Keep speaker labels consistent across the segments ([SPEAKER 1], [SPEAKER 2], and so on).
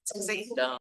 [SPEAKER 1] Sa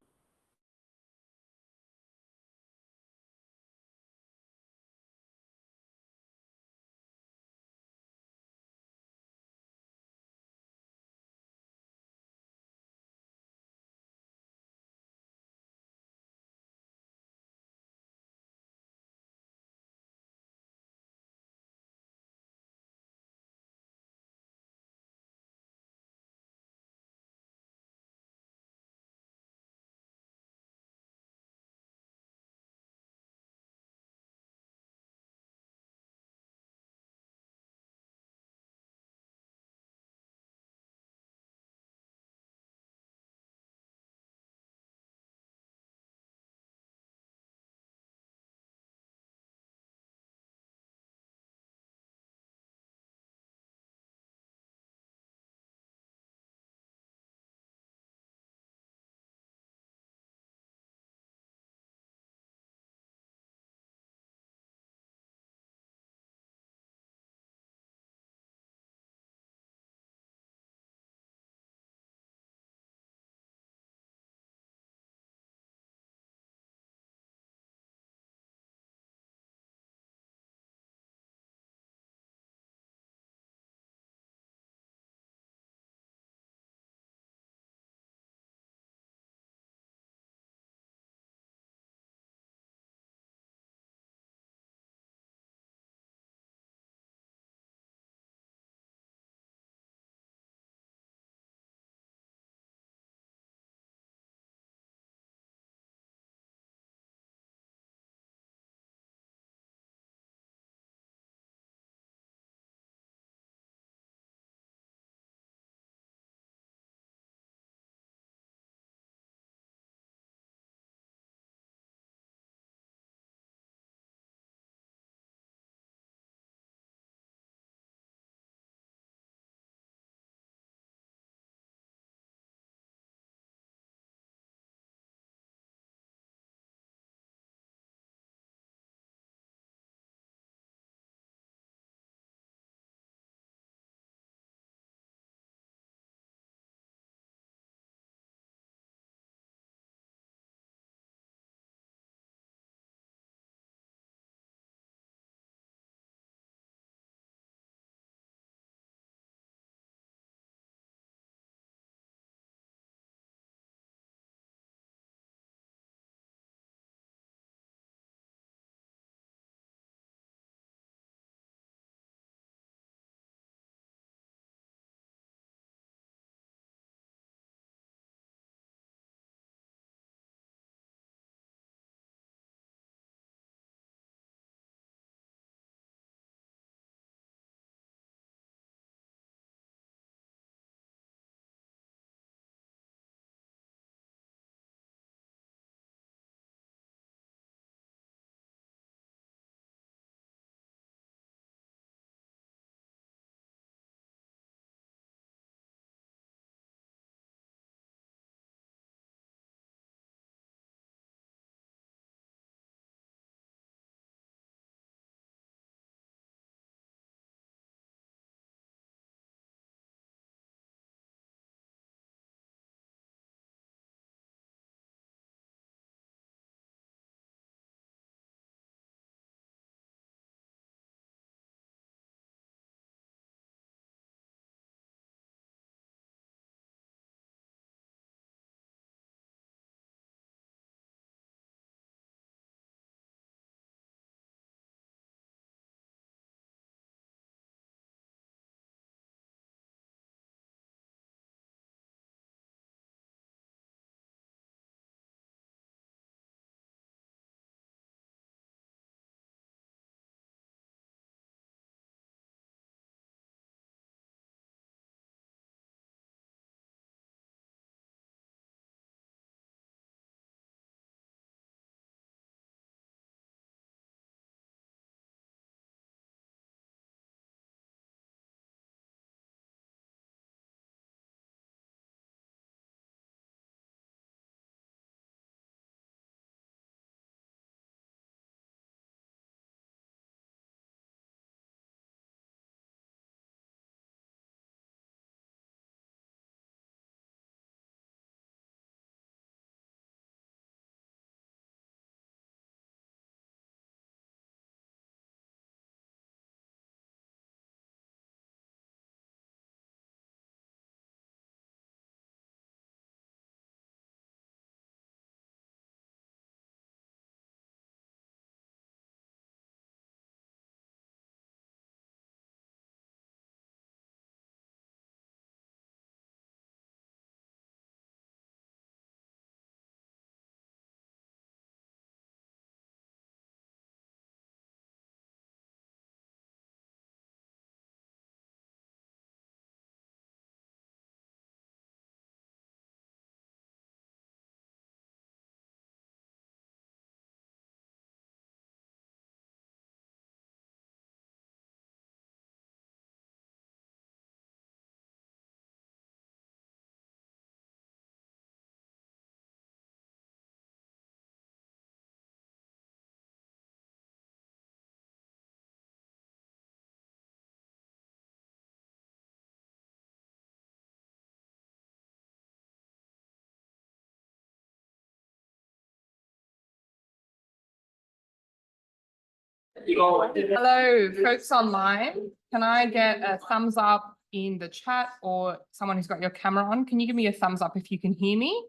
[SPEAKER 1] Hello, folks online. Can I get a thumbs up in the chat, or someone who's got your camera on? Can you give me a thumbs up if you can hear me?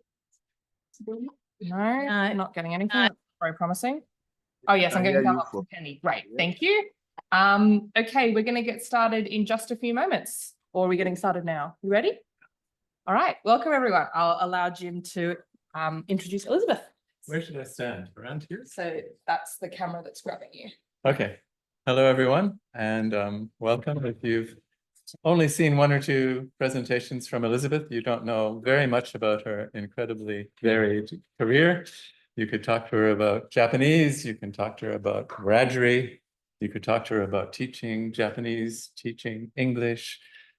[SPEAKER 1] No, not getting anything. That's very promising. Oh yes, I'm getting thumbs up from Penny. Great, thank you. Okay, we're going to get started in just a few moments. Or are we getting started now? You ready? All right, welcome everyone. I'll allow Jim to introduce Elizabeth.
[SPEAKER 2] Where should I stand? Around here?
[SPEAKER 1] So that's the camera that's grabbing you.
[SPEAKER 2] Okay. Hello, everyone, and welcome. If you've only seen one or two presentations from Elizabeth, you don't know very much about her incredibly varied career. You could talk to her about Japanese. You can talk to her about Wiradjuri. You could talk to her about teaching Japanese, teaching English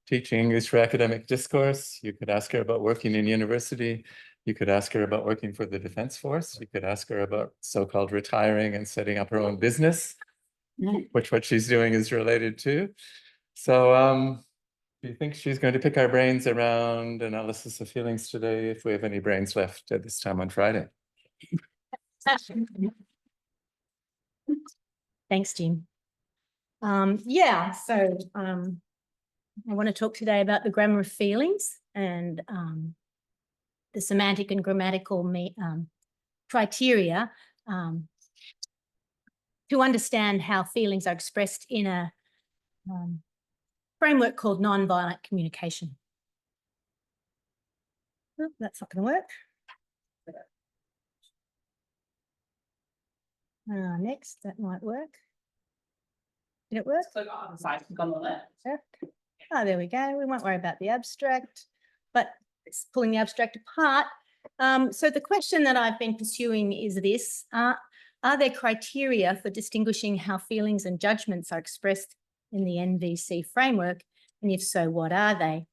[SPEAKER 2] for academic discourse. You could ask her about working in university. You could ask her about working for the Defense Force. You could ask her about so-called retiring and setting up her own business, which what she's doing is related to. So do you think she's going to pick our brains around analysis of feelings today, if we have any brains left at this time on Friday?
[SPEAKER 3] Thanks, Jim. I want to talk today about the grammar of feelings and the semantic and grammatical criteria to understand how feelings are expressed in a framework called nonviolent communication. Oh, that's not going to work. Next, that might work. Did it work?
[SPEAKER 1] Click on the side, click on the left.
[SPEAKER 3] Oh, there we go. We won't worry about the abstract, but it's pulling the abstract apart. So the question that I've been pursuing is this: are there criteria for distinguishing how feelings and judgments are expressed in the NVC framework? And if so, what are they?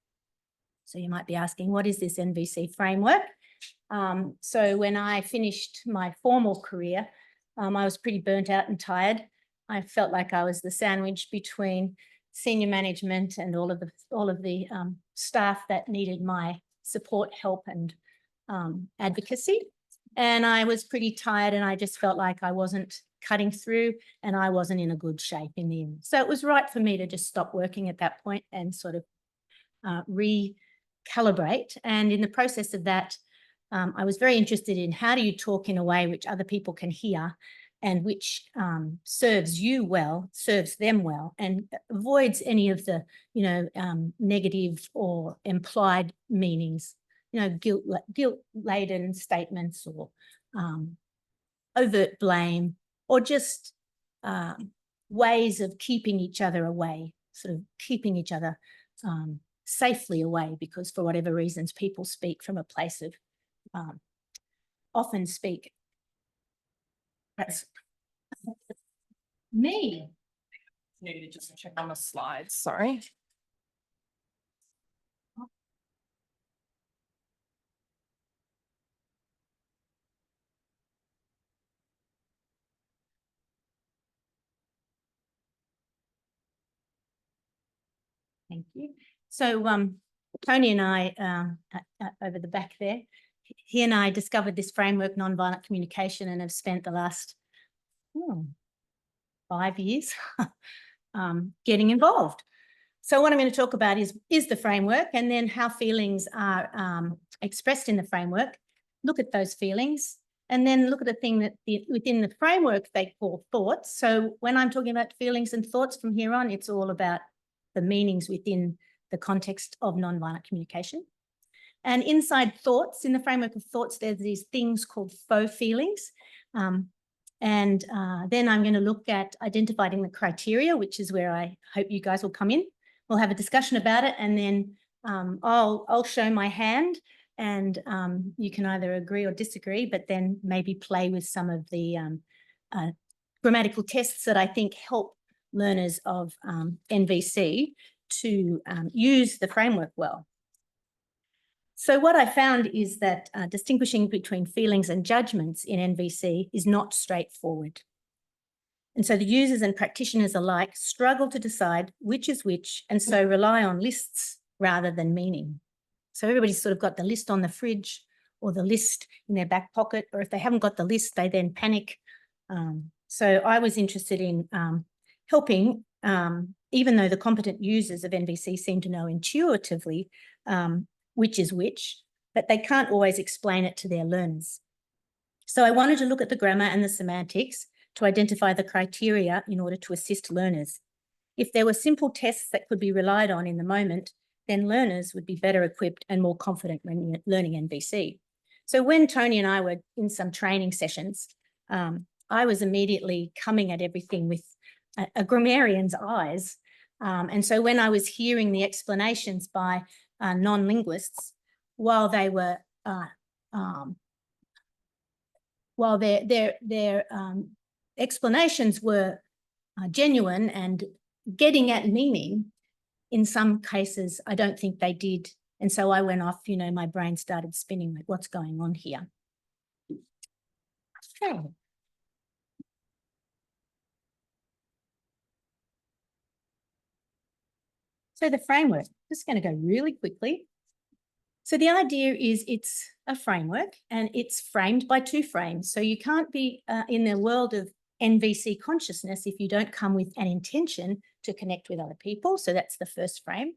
[SPEAKER 3] So you might be asking, what is this NVC framework? So when I finished my formal career, I was pretty burnt out and tired. I felt like I was the sandwich between senior management and all of the staff that needed my support, help, and advocacy. And I was pretty tired, and I just felt like I wasn't cutting through, and I wasn't in a good shape in the end. So it was right for me to just stop working at that point and sort of recalibrate. And in the process of that, I was very interested in how do you talk in a way which other people can hear and which serves you well, serves them well, and avoids any of the, negative or implied meanings, guilt-laden statements or overt blame, or just ways of keeping each other away, sort of keeping each other safely away, because for whatever reasons, people speak from a place of often speak. That's me.
[SPEAKER 1] Need to just check on the slides. Sorry.
[SPEAKER 3] Thank you. So Tony and I, over the back there, he and I discovered this framework, nonviolent communication, and have spent the last 5 years getting involved. So what I'm going to talk about is the framework, and then how feelings are expressed in the framework. Look at those feelings, and then look at the thing that within the framework they call thoughts. So when I'm talking about feelings and thoughts from here on, it's all about the meanings within the context of nonviolent communication. And inside thoughts, in the framework of thoughts, there's these things called faux feelings. Then I'm going to look at identifying the criteria, which is where I hope you guys will come in. We'll have a discussion about it, and then I'll show my hand, and you can either agree or disagree, but then maybe play with some of the grammatical tests that I think help learners of NVC to use the framework well. So what I found is that distinguishing between feelings and judgments in NVC is not straightforward. And so the users and practitioners alike struggle to decide which is which, and so rely on lists rather than meaning. So everybody's sort of got the list on the fridge or the list in their back pocket, or if they haven't got the list, they then panic. So I was interested in helping, even though the competent users of NVC seem to know intuitively which is which, but they can't always explain it to their learners. So I wanted to look at the grammar and the semantics to identify the criteria in order to assist learners. If there were simple tests that could be relied on in the moment, then learners would be better equipped and more confident when learning NVC. So when Tony and I were in some training sessions, I was immediately coming at everything with a grammarian's eyes. And so when I was hearing the explanations by non-linguists, while they were while their explanations were genuine and getting at meaning, in some cases, I don't think they did. And so I went off, you know, my brain started spinning, like, what's going on here? Okay. So the framework, just going to go really quickly. So the idea is it's a framework and it's framed by two frames. So you can't be in the world of NVC consciousness if you don't come with an intention to connect with other people. So that's the first frame.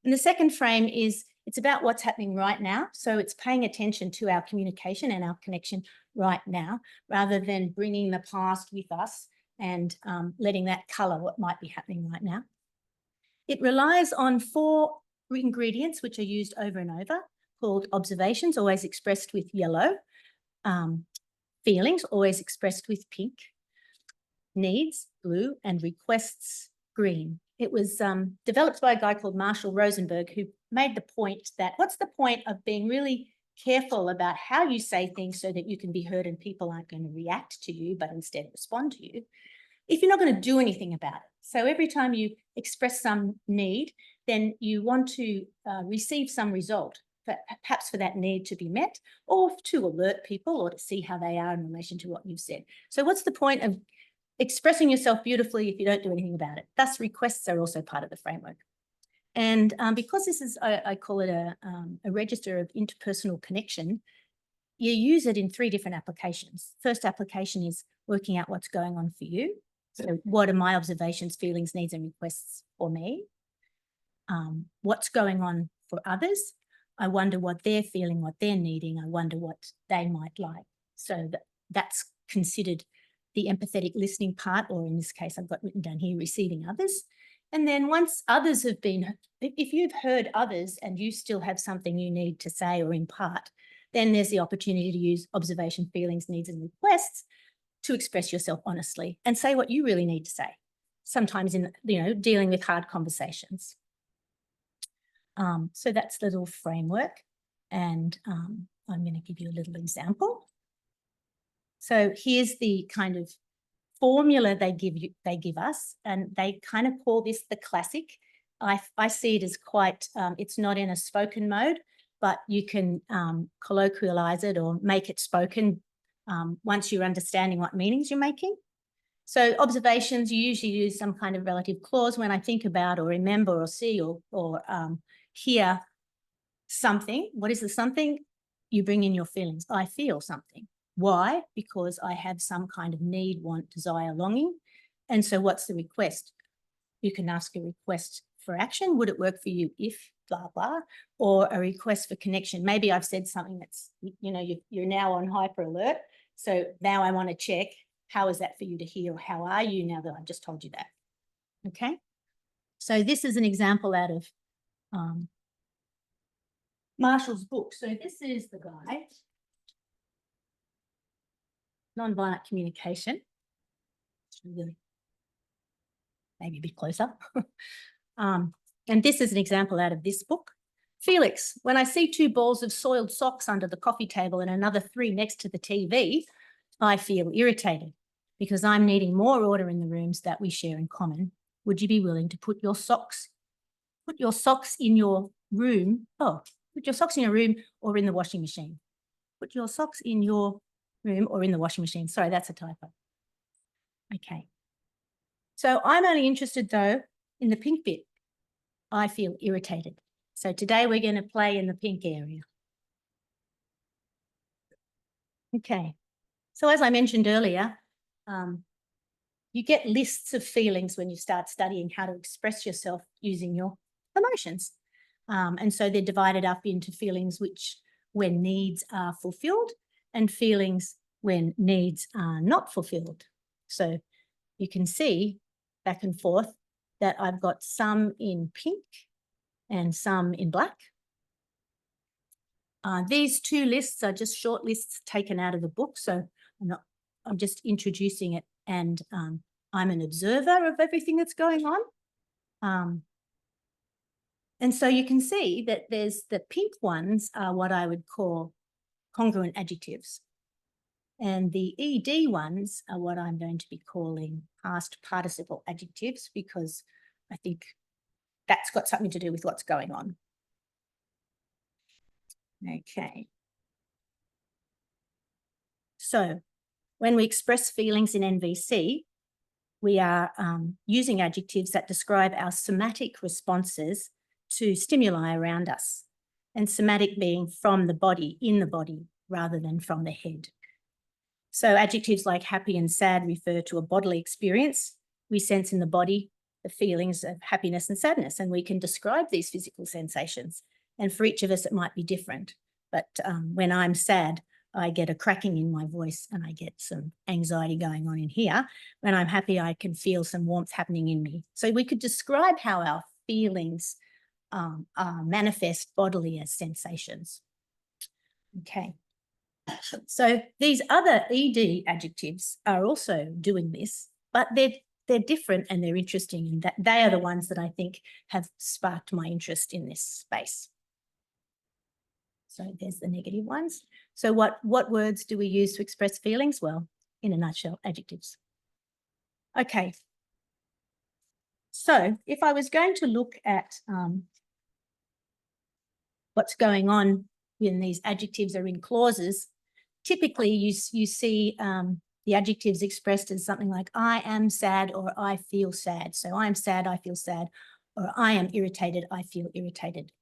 [SPEAKER 3] And the second frame is it's about what's happening right now. So it's paying attention to our communication and our connection right now, rather than bringing the past with us and letting that colour what might be happening right now. It relies on 4 ingredients which are used over and over, called observations, always expressed with yellow, feelings, always expressed with pink, needs, blue, and requests, green. It was developed by a guy called Marshall Rosenberg, who made the point that what's the point of being really careful about how you say things so that you can be heard and people aren't going to react to you, but instead respond to you, if you're not going to do anything about it. So every time you express some need, then you want to receive some result, perhaps for that need to be met, or to alert people or to see how they are in relation to what you've said. So what's the point of expressing yourself beautifully if you don't do anything about it? Thus, requests are also part of the framework. And because this is, I call it a register of interpersonal connection, you use it in 3 different applications. First application is working out what's going on for you. So what are my observations, feelings, needs, and requests for me? What's going on for others? I wonder what they're feeling, what they're needing. I wonder what they might like. So that's considered the empathetic listening part, or in this case, I've got written down here, receiving others. And then once others have been, if you've heard others and you still have something you need to say or impart, then there's the opportunity to use observation, feelings, needs, and requests to express yourself honestly and say what you really need to say, sometimes in, you know, dealing with hard conversations. So that's the little framework, and I'm going to give you a little example. So here's the kind of formula they give us, and they kind of call this the classic. I see it as quite, it's not in a spoken mode, but you can colloquialize it or make it spoken once you're understanding what meanings you're making. So observations, you usually use some kind of relative clause. When I think about or remember or see or hear something, what is the something? You bring in your feelings. I feel something. Why? Because I have some kind of need, want, desire, longing. And so what's the request? You can ask a request for action. Would it work for you if blah, blah, or a request for connection? Maybe I've said something that's, you know, you're now on hyper alert. So now I want to check, how is that for you to hear? Or how are you now that I've just told you that? Okay. So this is an example out of Marshall's book. So this is the guide, Nonviolent Communication. Really, maybe a bit closer. And this is an example out of this book. Felix, when I see 2 balls of soiled socks under the coffee table and another 3 next to the TV, I feel irritated because I'm needing more order in the rooms that we share in common. Would you be willing to put your socks in your room? Oh, put your socks in your room or in the washing machine. Put your socks in your room or in the washing machine. Sorry, that's a typo. Okay. So I'm only interested though in the pink bit. I feel irritated. So today we're going to play in the pink area. Okay. So as I mentioned earlier, you get lists of feelings when you start studying how to express yourself using your emotions. And so they're divided up into feelings which when needs are fulfilled and feelings when needs are not fulfilled. So you can see back and forth that I've got some in pink and some in black. These two lists are just short lists taken out of the book. So I'm just introducing it, and I'm an observer of everything that's going on. And so you can see that there's the pink ones are what I would call congruent adjectives. And the ED ones are what I'm going to be calling past participle adjectives, because I think that's got something to do with what's going on. Okay. So when we express feelings in NVC, we are using adjectives that describe our somatic responses to stimuli around us, and somatic being from the body, in the body, rather than from the head. So adjectives like happy and sad refer to a bodily experience. We sense in the body the feelings of happiness and sadness, and we can describe these physical sensations. And for each of us, it might be different. But when I'm sad, I get a cracking in my voice and I get some anxiety going on in here. When I'm happy, I can feel some warmth happening in me. So we could describe how our feelings are manifest bodily as sensations. Okay. So these other ED adjectives are also doing this, but they're different and they're interesting, and that they are the ones that I think have sparked my interest in this space. So there's the negative ones. So what words do we use to express feelings? Well, in a nutshell, adjectives. Okay. So if I was going to look at what's going on when these adjectives are in clauses, typically you see the adjectives expressed as something like I am sad or I feel sad. So I am sad, I feel sad, or I am irritated, I feel irritated.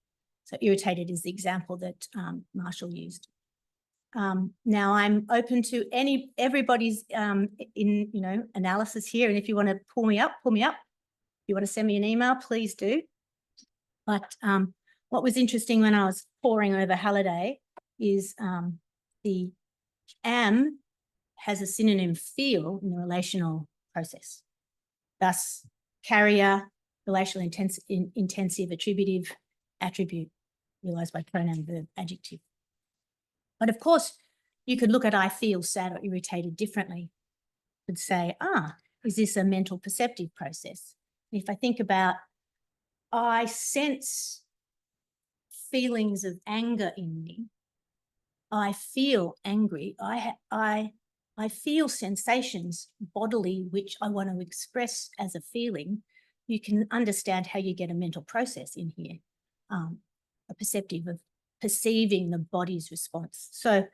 [SPEAKER 3] So irritated is the example that Marshall used. Now I'm open to everybody's analysis here, and if you want to pull me up. If you want to send me an email, please do. But what was interesting when I was poring over Halliday is the am has a synonym feel in the relational process. Thus, carrier, relational intensive, attributive, attribute, realized by pronoun, verb, adjective. But of course, you could look at I feel sad or irritated differently. You could say, is this a mental perceptive process? If I think about I sense feelings of anger in me, I feel angry, I feel sensations bodily which I want to express as a feeling, you can understand how you get a mental process in here, a perceptive of perceiving the body's response. So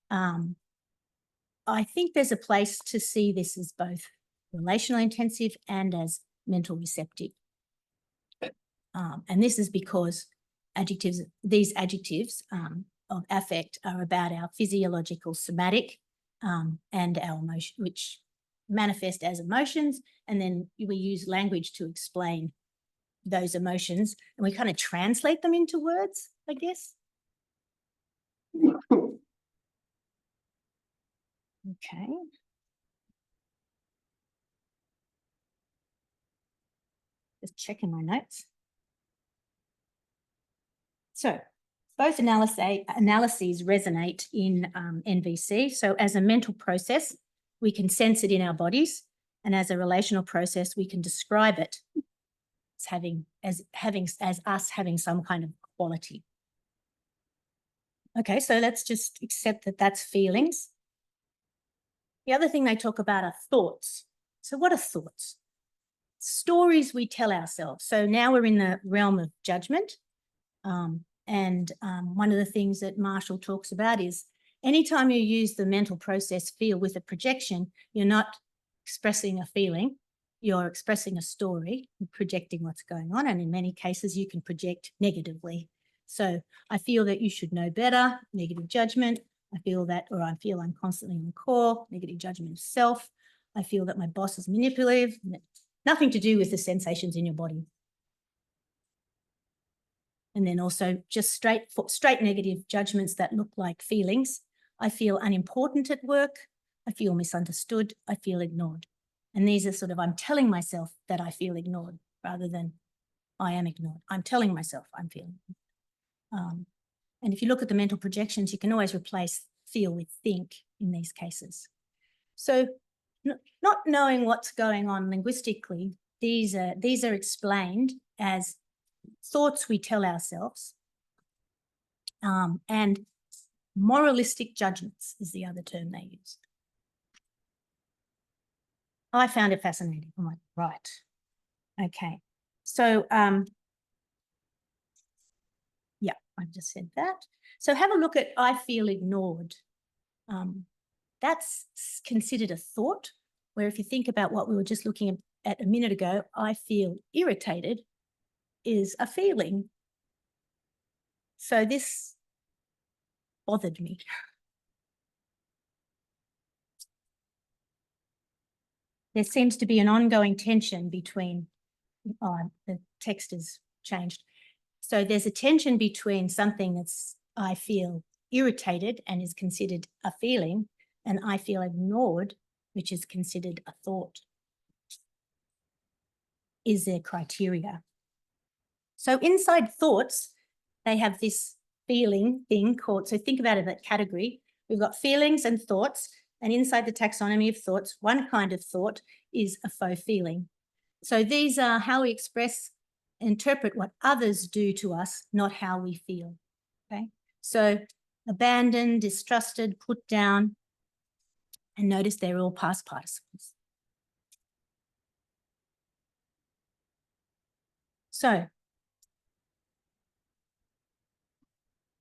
[SPEAKER 3] I think there's a place to see this as both relational intensive and as mental receptive. And this is because these adjectives of affect are about our physiological somatic and our emotion, which manifest as emotions, and then we use language to explain those emotions, and we kind of translate them into words, I guess. Okay. Just checking my notes. So both analyses resonate in NVC. So as a mental process, we can sense it in our bodies, and as a relational process, we can describe it as us having some kind of quality. Okay, so let's just accept that that's feelings. The other thing they talk about are thoughts. So what are thoughts? Stories we tell ourselves. So now we're in the realm of judgment. And one of the things that Marshall talks about is anytime you use the mental process feel with a projection, you're not expressing a feeling, you're expressing a story, projecting what's going on. And in many cases, you can project negatively. So I feel that you should know better, negative judgment. I feel that, or I feel I'm constantly on call, negative judgment of self. I feel that my boss is manipulative. Nothing to do with the sensations in your body. And then also just straight negative judgments that look like feelings. I feel unimportant at work. I feel misunderstood. I feel ignored. And these are sort of, I'm telling myself that I feel ignored rather than I am ignored. I'm telling myself I'm feeling. And if you look at the mental projections, you can always replace feel with think in these cases. So not knowing what's going on linguistically, these are explained as thoughts we tell ourselves, and moralistic judgments is the other term they use. I found it fascinating. I'm like, right. Okay. So, yeah, I just said that. So have a look at I feel ignored. That's considered a thought, where if you think about what we were just looking at a minute ago, I feel irritated is a feeling. So this bothered me. There seems to be an ongoing tension between, the text has changed. So there's a tension between something that's, I feel irritated and is considered a feeling, and I feel ignored, which is considered a thought. Is there criteria? So inside thoughts, they have this feeling thing called, so think about it, that category. We've got feelings and thoughts, and inside the taxonomy of thoughts, one kind of thought is a faux feeling. So these are how we express, interpret what others do to us, not how we feel, okay? So abandoned, distrusted, put down, and notice they're all past participles. So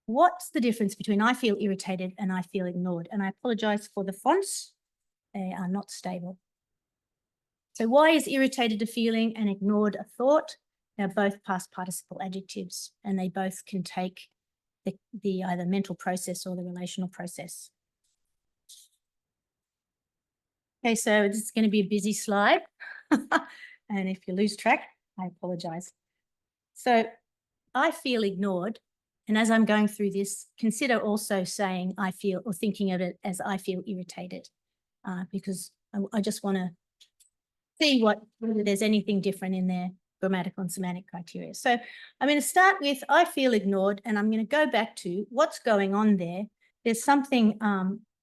[SPEAKER 3] what's the difference between I feel irritated and I feel ignored? And I apologize for the fonts. They are not stable. So why is irritated a feeling and ignored a thought? They're both past participle adjectives, and they both can take the either mental process or the relational process. Okay, so this is going to be a busy slide. And if you lose track, I apologize. So I feel ignored. And as I'm going through this, consider also saying I feel, or thinking of it as I feel irritated, because I just want to see whether there's anything different in their grammatical and semantic criteria. So I'm going to start with I feel ignored, and I'm going to go back to what's going on there. There's something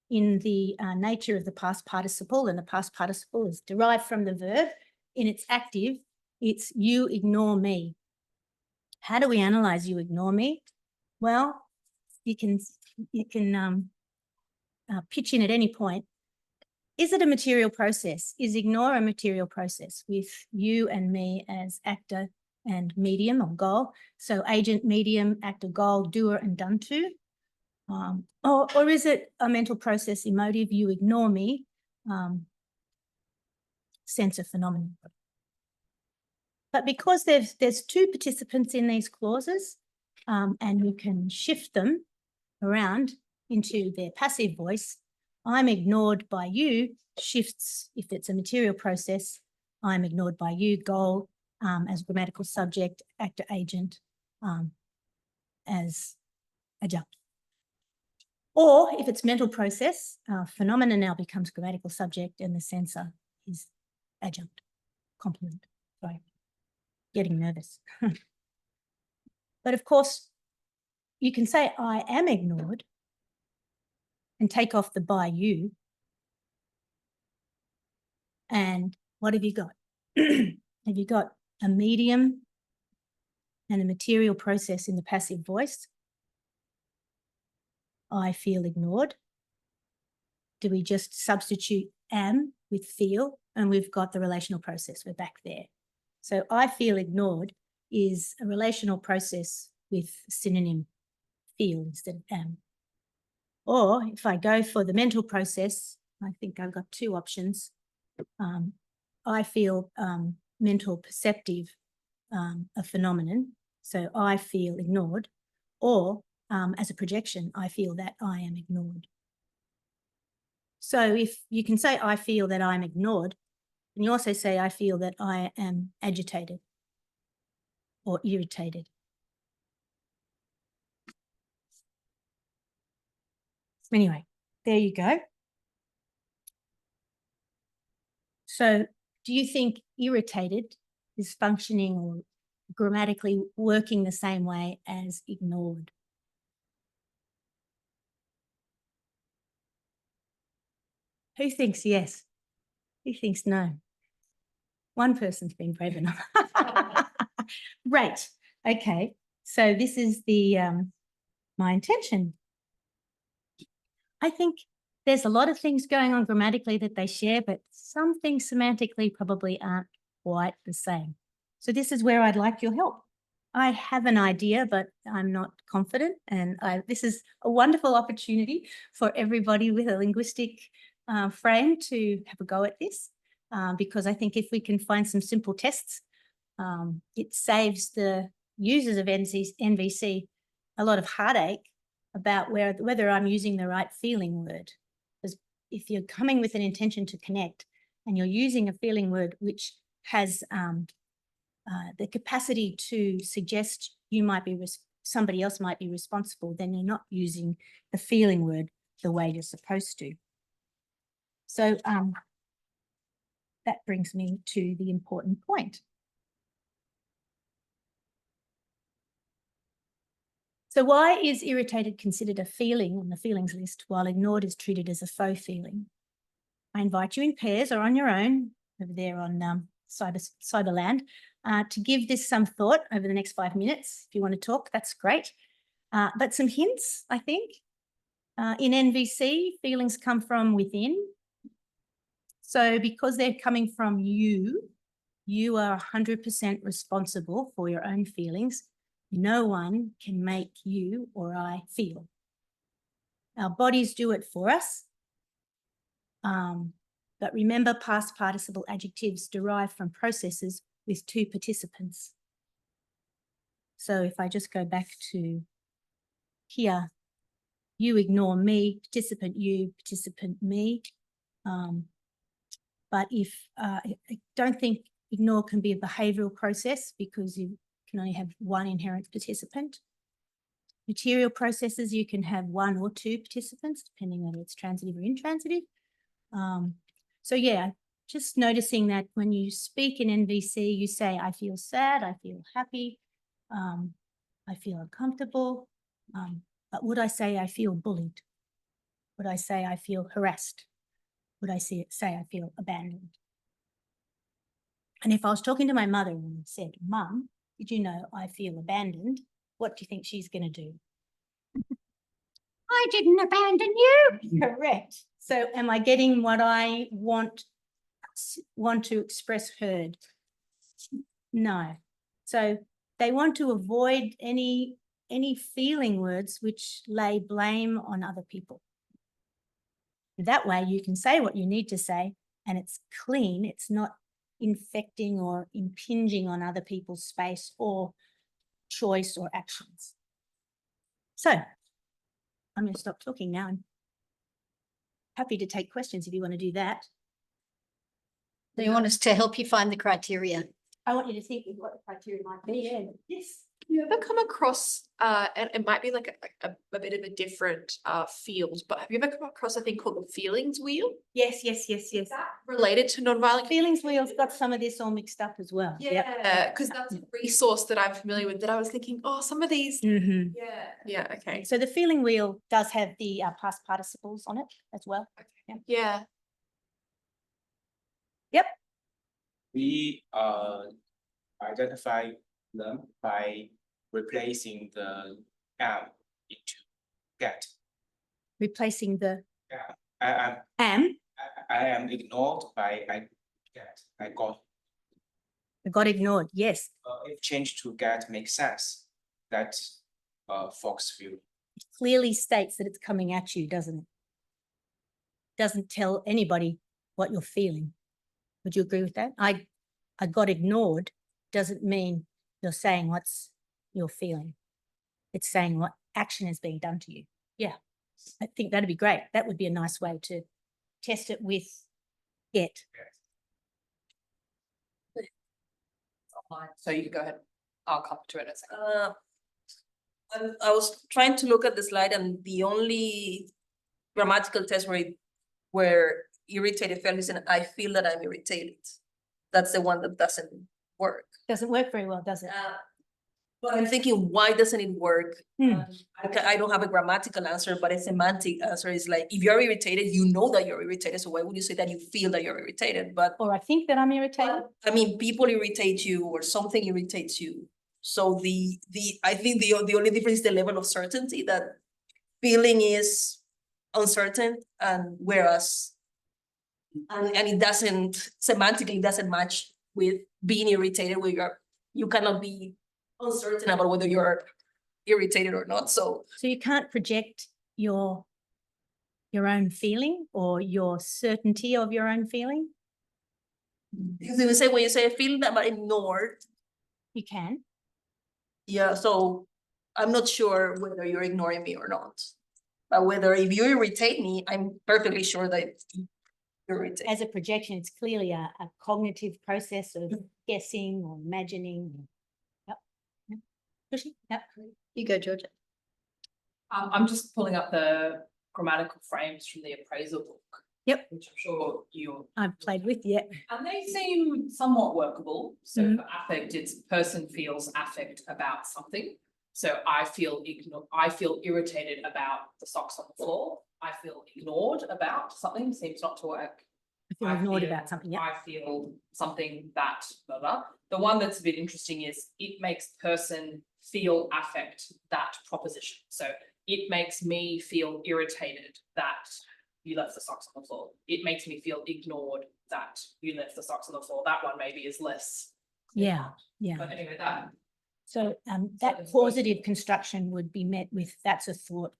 [SPEAKER 3] in the nature of the past participle, and the past participle is derived from the verb. In its active, it's you ignore me. How do we analyze you ignore me? Well, you can pitch in at any point. Is it a material process? Is ignore a material process with you and me as actor and medium or goal? So agent, medium, actor, goal, doer, and done to. Or is it a mental process, emotive, you ignore me, sense of phenomenon? But because there's two participants in these clauses, and you can shift them around into their passive voice, I'm ignored by you shifts, if it's a material process, I'm ignored by you, goal, as grammatical subject, actor, agent, as adjunct. Or if it's mental process, phenomena now becomes grammatical subject and the censor is adjunct, complement. Sorry, getting nervous. But of course, you can say I am ignored and take off the by you. And what have you got? Have you got a medium and a material process in the passive voice? I feel ignored. Do we just substitute am with feel? And we've got the relational process. We're back there. So I feel ignored is a relational process with synonym feel instead of am. Or if I go for the mental process, I think I've got two options. I feel mental perceptive, a phenomenon. So I feel ignored, or as a projection, I feel that I am ignored. So if you can say, I feel that I'm ignored, and you also say, I feel that I am agitated or irritated. Anyway, there you go. So do you think irritated is functioning or grammatically working the same way as ignored? Who thinks yes? Who thinks no? One person's been brave enough. Right. Okay. So this is the my intention. I think there's a lot of things going on grammatically that they share, but some things semantically probably aren't quite the same. So this is where I'd like your help. I have an idea, but I'm not confident. And this is a wonderful opportunity for everybody with a linguistic frame to have a go at this, because I think if we can find some simple tests, it saves the users of NVC a lot of heartache about whether I'm using the right feeling word. Because if you're coming with an intention to connect and you're using a feeling word which has the capacity to suggest somebody else might be responsible, then you're not using the feeling word the way you're supposed to. So that brings me to the important point. So why is irritated considered a feeling on the feelings list while ignored is treated as a faux feeling? I invite you in pairs or on your own over there on Cyberland to give this some thought over the next 5 minutes. If you want to talk, that's great. But some hints, I think. In NVC, feelings come from within. So because they're coming from you, you are 100% responsible for your own feelings. No one can make you or I feel. Our bodies do it for us. But remember, past participle adjectives derive from processes with two participants. So if I just go back to here, you ignore me, participant you, participant me. But I don't think ignore can be a behavioural process because you can only have one inherent participant. Material processes, you can have one or two participants, depending whether it's transitive or intransitive. So yeah, just noticing that when you speak in NVC, you say, I feel sad, I feel happy, I feel uncomfortable. But would I say I feel bullied? Would I say I feel harassed? Would I say I feel abandoned? And if I was talking to my mother and said, Mum, did you know I feel abandoned? What do you think she's going to do? I didn't abandon you. Correct. So am I getting what I want to express heard? No. So they want to avoid any feeling words which lay blame on other people. That way you can say what you need to say and it's clean. It's not infecting or impinging on other people's space or choice or actions. So I'm going to stop talking now. I'm happy to take questions if you want to do that.
[SPEAKER 4] So you want us to help you find the criteria?
[SPEAKER 3] I want you to think of what the criteria might be. Yeah. Yes.
[SPEAKER 5] You ever come across, and it might be like a bit of a different field, but have you ever come across a thing called the feelings wheel?
[SPEAKER 3] Yes.
[SPEAKER 5] Is that related to nonviolent
[SPEAKER 3] Feelings wheel's got some of this all mixed up as well.
[SPEAKER 5] Yeah, because that's a resource that I'm familiar with that I was thinking, oh, some of these.
[SPEAKER 3] Mm-hmm.
[SPEAKER 5] Yeah, okay.
[SPEAKER 3] So the feeling wheel does have the past participles on it as well.
[SPEAKER 5] Okay. Yeah.
[SPEAKER 3] Yep.
[SPEAKER 6] We identify them by replacing the am into get.
[SPEAKER 3] Replacing the
[SPEAKER 6] I
[SPEAKER 3] am.
[SPEAKER 6] I am ignored by I get. I
[SPEAKER 3] Got ignored. Yes.
[SPEAKER 6] if change to get makes sense. That Fox view.
[SPEAKER 3] It clearly states that it's coming at you, doesn't it? Doesn't tell anybody what you're feeling. Would you agree with that? I got ignored doesn't mean you're saying what's you're feeling. It's saying what action is being done to you. Yeah, I think that'd be great. That would be a nice way to test it with get.
[SPEAKER 1] So you can go ahead. I'll come to it in a second.
[SPEAKER 7] I was trying to look at the slide, and the only grammatical test where irritated felt is I feel that I'm irritated. That's the one that doesn't work.
[SPEAKER 3] Doesn't work very well, does it?
[SPEAKER 7] But I'm thinking, why doesn't it work?
[SPEAKER 3] Hmm.
[SPEAKER 7] I don't have a grammatical answer, but a semantic answer is like, if you're irritated, you know that you're irritated. So why would you say that you feel that you're irritated? But
[SPEAKER 3] Or I think that I'm irritated.
[SPEAKER 7] I mean, people irritate you or something irritates you. So I think the only difference is the level of certainty, that feeling is uncertain, and whereas and it doesn't semantically doesn't match with being irritated, where you cannot be uncertain about whether you're irritated or not. So
[SPEAKER 3] you can't project your own feeling or your certainty of your own feeling.
[SPEAKER 7] because when you say I feel that but ignored,
[SPEAKER 3] You can.
[SPEAKER 7] yeah, so I'm not sure whether you're ignoring me or not. But whether if you irritate me, I'm perfectly sure that you're irritated.
[SPEAKER 3] As a projection, it's clearly a cognitive process of guessing or imagining. Yep. Yep. Tushy? Yep.
[SPEAKER 4] You go, Georgia.
[SPEAKER 1] I'm just pulling up the grammatical frames from the appraisal book.
[SPEAKER 3] Yep.
[SPEAKER 1] Which I'm sure you're.
[SPEAKER 3] I've played with, yeah.
[SPEAKER 1] And they seem somewhat workable. So
[SPEAKER 3] Mhm.
[SPEAKER 1] for affect, it's person feels affect about something. So I feel irritated about the socks on the floor. I feel ignored about something, seems not to work.
[SPEAKER 3] I feel ignored about something, yeah.
[SPEAKER 1] I feel something that, blah, blah. The one that's a bit interesting is it makes person feel affect that proposition. So it makes me feel irritated that you left the socks on the floor. It makes me feel ignored that you left the socks on the floor. That one maybe is less.
[SPEAKER 3] Yeah, yeah.
[SPEAKER 1] But anyway, that.
[SPEAKER 3] So
[SPEAKER 1] it's
[SPEAKER 3] that
[SPEAKER 1] first-
[SPEAKER 3] causative construction would be met with that's a thought,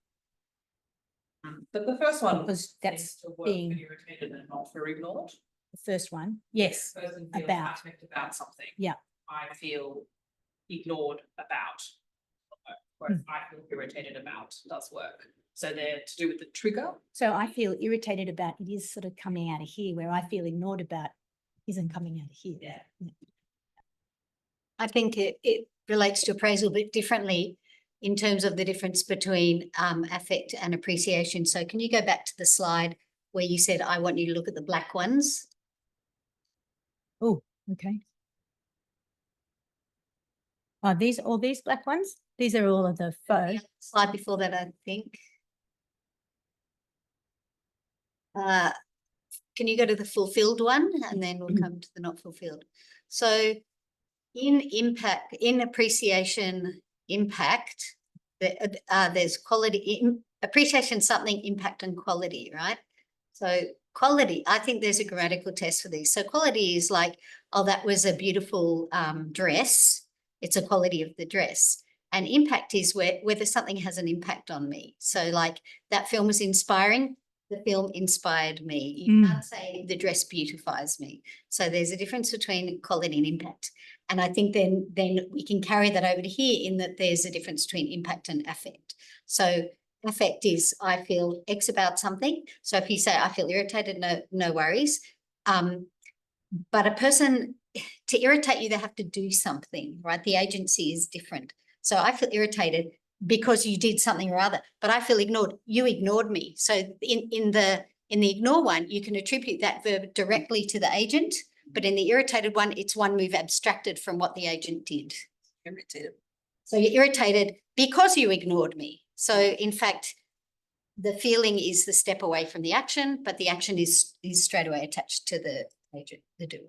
[SPEAKER 1] But the first one.
[SPEAKER 3] because that's
[SPEAKER 1] seems to work for
[SPEAKER 3] being
[SPEAKER 1] irritated and not for ignored.
[SPEAKER 3] the first one. Yes,
[SPEAKER 1] Person feels
[SPEAKER 3] about.
[SPEAKER 1] affect about something.
[SPEAKER 3] Yeah.
[SPEAKER 1] I feel ignored about. Whereas I feel irritated about does work. So they're to do with the trigger.
[SPEAKER 3] So I feel irritated about it is sort of coming out of here, where I feel ignored about isn't coming out of here.
[SPEAKER 1] Yeah.
[SPEAKER 4] I think it relates to appraisal a bit differently in terms of the difference between affect and appreciation. So can you go back to the slide where you said, I want you to look at the black ones?
[SPEAKER 3] Oh, okay. Are these all these black ones? These are all of the
[SPEAKER 4] The
[SPEAKER 3] faux.
[SPEAKER 4] other slide before that, I think. Can you go to the fulfilled one, and then we'll come to the not fulfilled? So in impact, in appreciation impact, there's quality, appreciation, something, impact and quality, right? So quality, I think there's a grammatical test for these. So quality is like, oh, that was a beautiful dress. It's a quality of the dress. And impact is whether something has an impact on me. So like that film was inspiring. The film inspired me. You can't say the dress beautifies me. So there's a difference between quality and impact. And I think then we can carry that over to here in that there's a difference between impact and affect. So affect is I feel X about something. So if you say I feel irritated, no worries. But a person, to irritate you, they have to do something, right? The agency is different. So I feel irritated because you did something or other, but I feel ignored. You ignored me. So in the ignore one, you can attribute that verb directly to the agent, but in the irritated one, it's one move abstracted from what the agent did.
[SPEAKER 7] irritated.
[SPEAKER 4] So you're irritated because you ignored me. So in fact, the feeling is the step away from the action, but the action is straight away attached to the agent, the doer.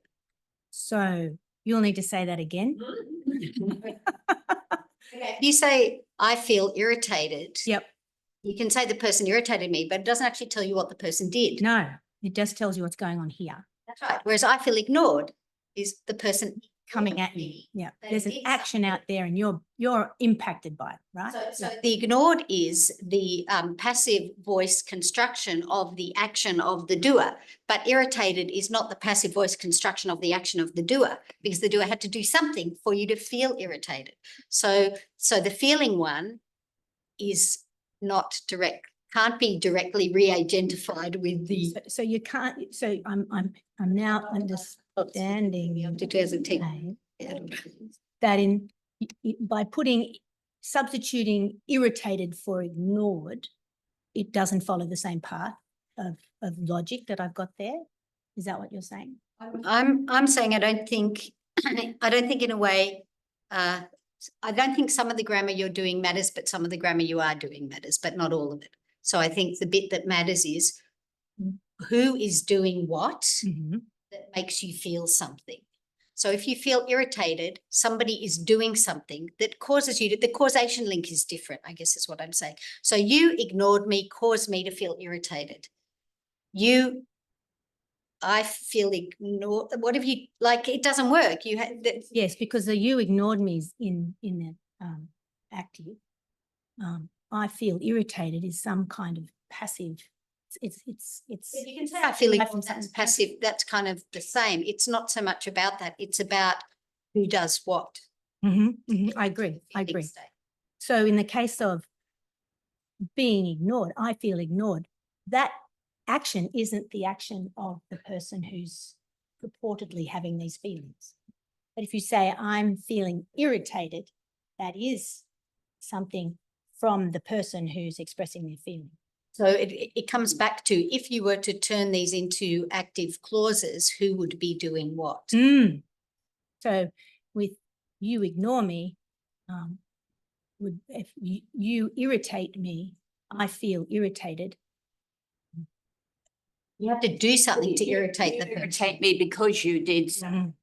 [SPEAKER 3] So you'll need to say that again.
[SPEAKER 4] If you say, I feel irritated.
[SPEAKER 3] Yep.
[SPEAKER 4] You can say the person irritated me, but it doesn't actually tell you what the person did.
[SPEAKER 3] No, it just tells you what's going on here.
[SPEAKER 4] That's right. Whereas I feel ignored is the person
[SPEAKER 3] Coming at you. Yeah.
[SPEAKER 4] They
[SPEAKER 3] There's an
[SPEAKER 4] did
[SPEAKER 3] action out there and you're impacted by it, right?
[SPEAKER 4] So the ignored is the passive voice construction of the action of the doer, but irritated is not the passive voice construction of the action of the doer, because the doer had to do something for you to feel irritated. So the feeling one is not direct can't be directly re-agentified with the.
[SPEAKER 3] So you can't, so I'm now understanding that by substituting irritated for ignored, it doesn't follow the same path of logic that I've got there. Is that what you're saying?
[SPEAKER 4] I'm saying I don't think in a way, I don't think some of the grammar you're doing matters, but some of the grammar you are doing matters, but not all of it. So I think the bit that matters is who is doing what that makes you feel something. So if you feel irritated, somebody is doing something that causes you to, the causation link is different, I guess is what I'm saying. So you ignored me, caused me to feel irritated. I feel ignored. What if you, like, it doesn't work. You had
[SPEAKER 3] yes, because the you ignored me is in the active. I feel irritated is some kind of passive. It's.
[SPEAKER 4] You can say I feel ignored. That's passive. That's kind of the same. It's not so much about that. It's about who does what.
[SPEAKER 3] I agree. So in the case of being ignored, I feel ignored. That action isn't the action of the person who's purportedly having these feelings. But if you say I'm feeling irritated, that is something from the person who's expressing their feeling.
[SPEAKER 4] So it comes back to, if you were to turn these into active clauses, who would be doing what?
[SPEAKER 3] So with you ignore me, if you irritate me, I feel irritated.
[SPEAKER 4] You have to do something to irritate the person.
[SPEAKER 8] Irritate me because you did something.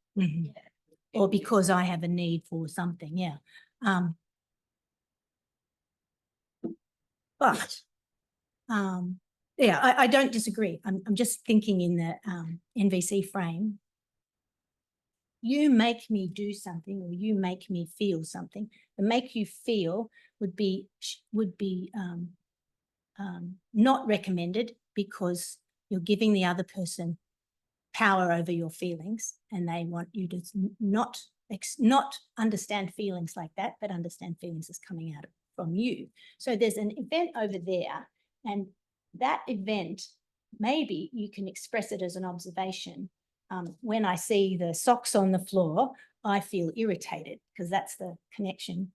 [SPEAKER 3] Or because I have a need for something, yeah. But yeah, I don't disagree. I'm just thinking in the NVC frame. You make me do something, or you make me feel something. The make you feel would be not recommended, because you're giving the other person power over your feelings, and they want you to not understand feelings like that, but understand feelings as coming out from you. So there's an event over there, and that event, maybe you can express it as an observation. When I see the socks on the floor, I feel irritated, because that's the connection.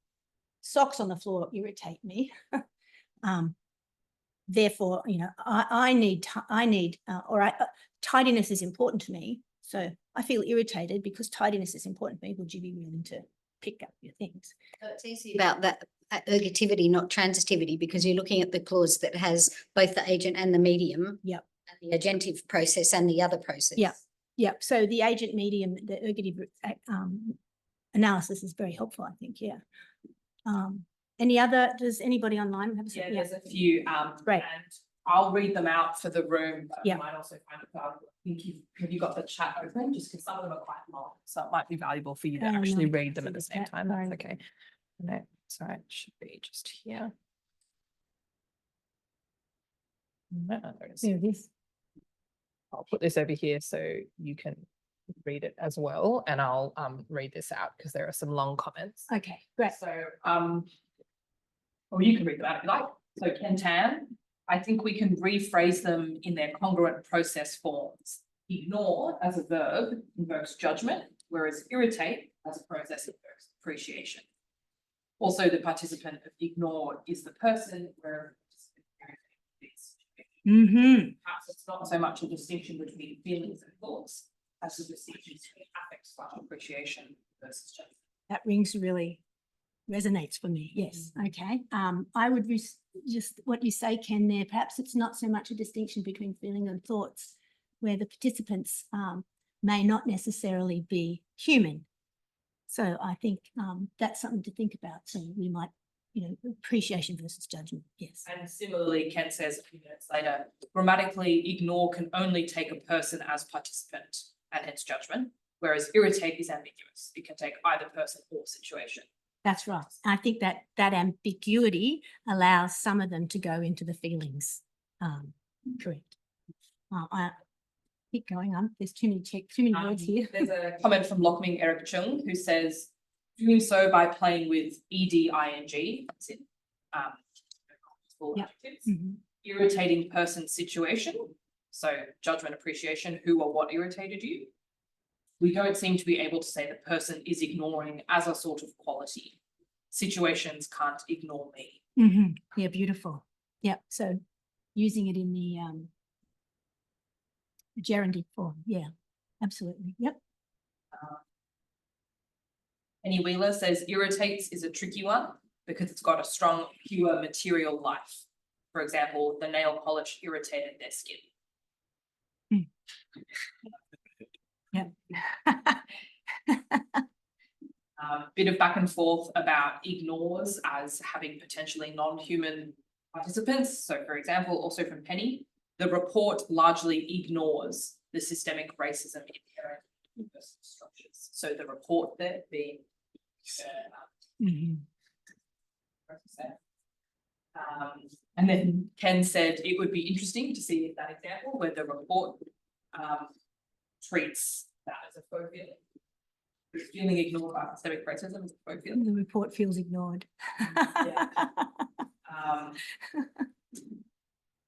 [SPEAKER 3] Socks on the floor irritate me. Therefore, you know, tidiness is important to me. So I feel irritated because tidiness is important to me. Would you be willing to pick up your things?
[SPEAKER 4] So it's easy about that ergativity, not transitivity, because you're looking at the clause that has both the agent and the medium.
[SPEAKER 3] Yep.
[SPEAKER 4] And the agentive process and the other process.
[SPEAKER 3] Yeah. Yeah. So the agent medium, the ergative analysis is very helpful, I think. Yeah. Does anybody online have a
[SPEAKER 1] Yeah, there's a few.
[SPEAKER 3] Great.
[SPEAKER 1] And I'll read them out for the room. But
[SPEAKER 3] Yeah.
[SPEAKER 1] I might also find it valuable. I think have you got the chat open? Just because some of them are quite long, so it might be valuable for you to actually
[SPEAKER 3] no,
[SPEAKER 1] read them at the same
[SPEAKER 3] chat,
[SPEAKER 1] time.
[SPEAKER 3] sorry.
[SPEAKER 1] That's okay. No, it's all right. It should be just here. No, there it is.
[SPEAKER 3] There it is.
[SPEAKER 1] I'll put this over here so you can read it as well, and I'll read this out because there are some long comments.
[SPEAKER 3] Okay, great.
[SPEAKER 1] So or you can read them out if you like. So Ken Tan, I think we can rephrase them in their congruent process forms. Ignore as a verb invokes judgment, whereas irritate as a process invokes appreciation. Also, the participant of ignore is the person, where perhaps it's not so much a distinction between feelings and thoughts as a distinction between affect/appreciation versus judgment.
[SPEAKER 3] That really resonates for me. Yes. Okay. I would just what you say, Ken, there, perhaps it's not so much a distinction between feeling and thoughts, where the participants may not necessarily be human. So I think that's something to think about. So we might, appreciation versus judgment. Yes.
[SPEAKER 1] And similarly, Ken says a few minutes later, grammatically, ignore can only take a person as participant and hence judgment, whereas irritate is ambiguous. It can take either person or situation.
[SPEAKER 3] That's right. I think that ambiguity allows some of them to go into the feelings. Correct. I keep going on. There's too many words here.
[SPEAKER 1] There's a comment from Lokming Eric Chung who says, doing so by playing with ed-ing, that's in adjectives, irritating person situation. So judgment, appreciation, who or what irritated you. We don't seem to be able to say the person is ignoring as a sort of quality. Situations can't ignore me.
[SPEAKER 3] Yeah, beautiful. Yeah, so using it in the gerundive form. Yeah, absolutely. Yep.
[SPEAKER 1] Penny Wheeler says irritates is a tricky one because it's got a strong, pure material life. For example, the nail polish irritated their skin.
[SPEAKER 3] Yep.
[SPEAKER 1] Bit of back and forth about ignores as having potentially non-human participants. So for example, also from Penny, the report largely ignores the systemic racism inherent in universal structures. So the report there being and then Ken said it would be interesting to see that example where the report treats that as a faux feeling. It's feeling ignored by systemic racism as a faux feeling.
[SPEAKER 3] The report feels ignored.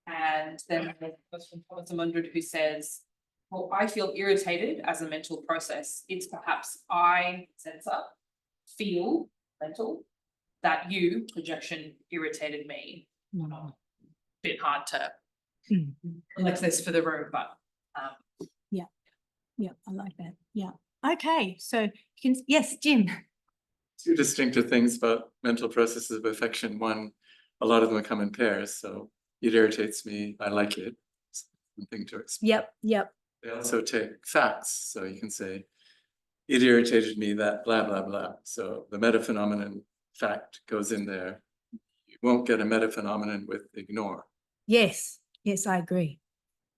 [SPEAKER 1] And then there's a question from Thomson who says, well, I feel irritated as a mental process. It's perhaps I, sensor, feel, mental, that you, projection, irritated me. Bit hard to elect this for the room, but
[SPEAKER 3] yeah, I like that. Yeah. Okay, so you can, yes, Jim.
[SPEAKER 2] Two distinctive things about mental processes of affection. One, a lot of them come in pairs, so it irritates me, I like it. Something to explain.
[SPEAKER 3] Yep.
[SPEAKER 2] They also take facts, so you can say, it irritated me that blah, blah, blah. So the metaphenomenon fact goes in there. You won't get a metaphenomenon with ignore.
[SPEAKER 3] Yes, I agree.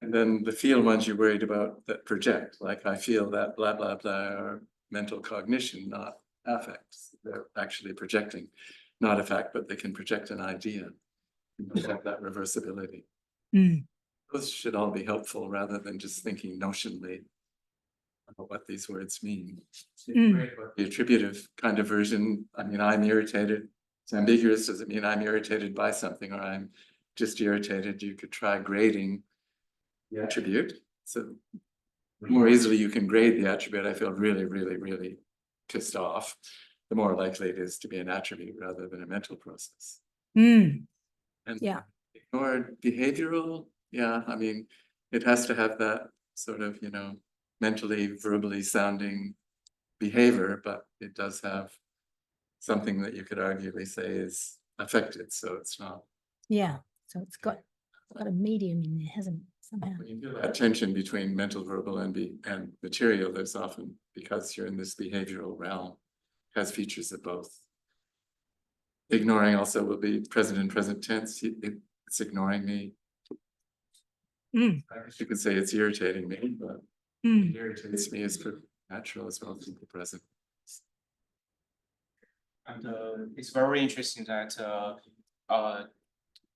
[SPEAKER 2] And then the feel ones you're worried about that project, like I feel that blah, blah, blah, or mental cognition, not affects. They're actually projecting, not a fact, but they can project an idea. You have that reversibility. Those should all be helpful rather than just thinking notionally about what these words mean. The attributive kind of version, I mean, I'm irritated. It's ambiguous. Does it mean I'm irritated by something or I'm just irritated? You could try grading the attribute. So the more easily you can grade the attribute, I feel really, really, really pissed off, the more likely it is to be an attribute rather than a mental process. And
[SPEAKER 3] yeah,
[SPEAKER 2] ignored behavioral, yeah, I mean, it has to have that sort of, mentally, verbally sounding behavior, but it does have something that you could arguably say is affected, so it's not.
[SPEAKER 3] Yeah, so it's got a medium in there, hasn't it, somehow?
[SPEAKER 2] When you feel that tension between mental, verbal, and material, there's often, because you're in this behavioral realm, has features of both. Ignoring also will be present and present tense. It's ignoring me. I guess you could say it's irritating me, but it irritates me is natural as well as the present.
[SPEAKER 6] And it's very interesting that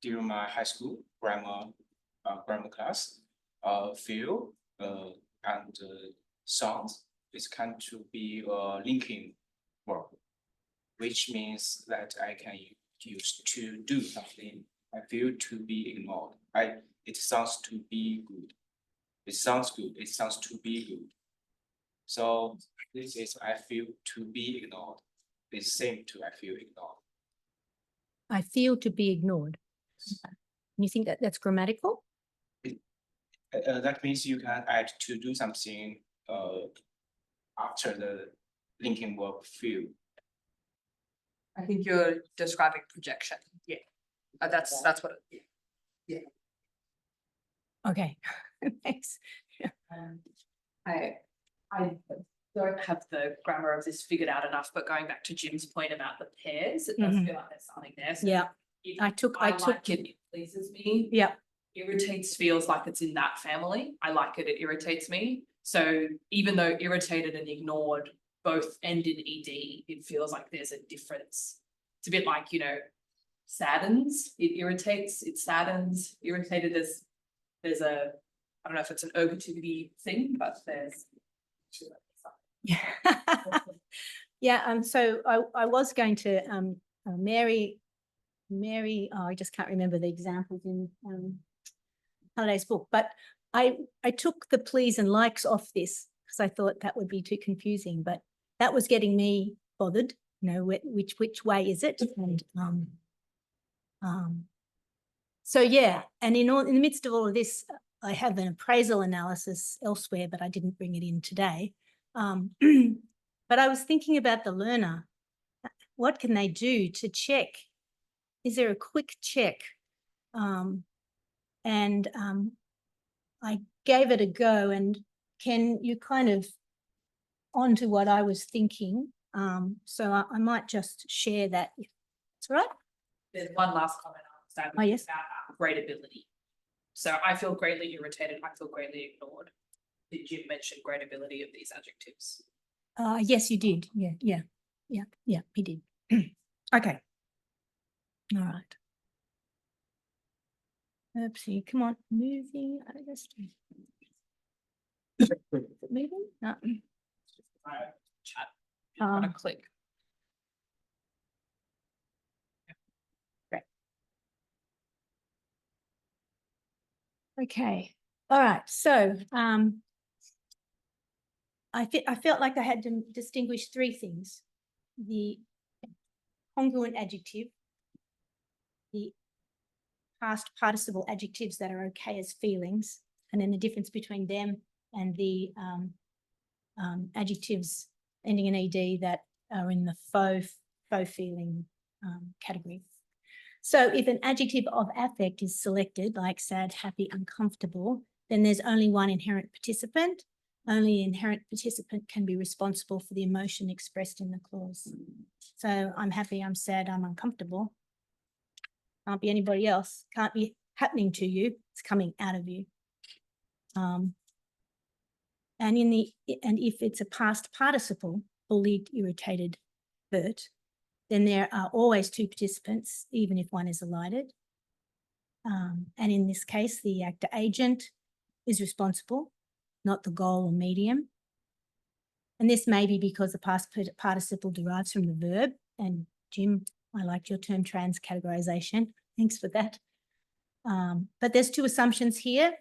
[SPEAKER 6] during my high school grammar class, feel and sounds is kind to be a linking verb, which means that I can use to do something. I feel to be ignored. It sounds to be good. It sounds good. It sounds to be good. So this is I feel to be ignored. It's same to I feel ignored.
[SPEAKER 3] I feel to be ignored. You think that that's grammatical?
[SPEAKER 6] That means you can add to do something after the linking verb feel.
[SPEAKER 1] I think you're describing projection. Yeah, that's what it, yeah.
[SPEAKER 3] Okay, thanks.
[SPEAKER 1] I don't have the grammar of this figured out enough, but going back to Jim's point about the pairs, it does feel like there's something there. So
[SPEAKER 3] Yeah, I took
[SPEAKER 1] it pleases me.
[SPEAKER 3] Yeah.
[SPEAKER 1] Irritates feels like it's in that family. I like it, it irritates me. So even though irritated and ignored both end in ed, it feels like there's a difference. It's a bit like, saddens, it irritates, it saddens, irritated there's a, I don't know if it's an ergativity thing, but there's.
[SPEAKER 3] Yeah. Yeah. So I was going to, Mary Mary, oh, I just can't remember the examples in Holliday's book, but I took the please and likes off this because I thought that would be too confusing, but that was getting me bothered, you know, which way is it? And so yeah, and in the midst of all of this, I have an appraisal analysis elsewhere, but I didn't bring it in today. But I was thinking about the learner. What can they do to check? Is there a quick check? I gave it a go, and Ken, you kind of onto what I was thinking. So I might just share that. That's right.
[SPEAKER 1] There's one last comment on that.
[SPEAKER 3] Oh, yes.
[SPEAKER 1] About gradability. So I feel greatly irritated. I feel greatly ignored. Did you mention gradability of these adjectives?
[SPEAKER 3] Yes, you did. Yeah, he did. Okay. All right. Oopsie, come on, moving. I just moving. No.
[SPEAKER 1] Chat. You want to click.
[SPEAKER 3] Great. Okay. All right. So I felt like I had to distinguish three things: the congruent adjective, the past participle adjectives that are okay as feelings, and then the difference between them and the adjectives ending in ed that are in the faux feeling category. So if an adjective of affect is selected, like sad, happy, uncomfortable, then there's only one inherent participant. Only inherent participant can be responsible for the emotion expressed in the clause. So I'm happy, I'm sad, I'm uncomfortable. Can't be anybody else. Can't be happening to you. It's coming out of you. And if it's a past participle, bullied, irritated, hurt, then there are always two participants, even if one is elided. And in this case, the actor agent is responsible, not the goal or medium. And this may be because the past participle derives from the verb. And Jim, I liked your term transcategorization. Thanks for that. But there's two assumptions here,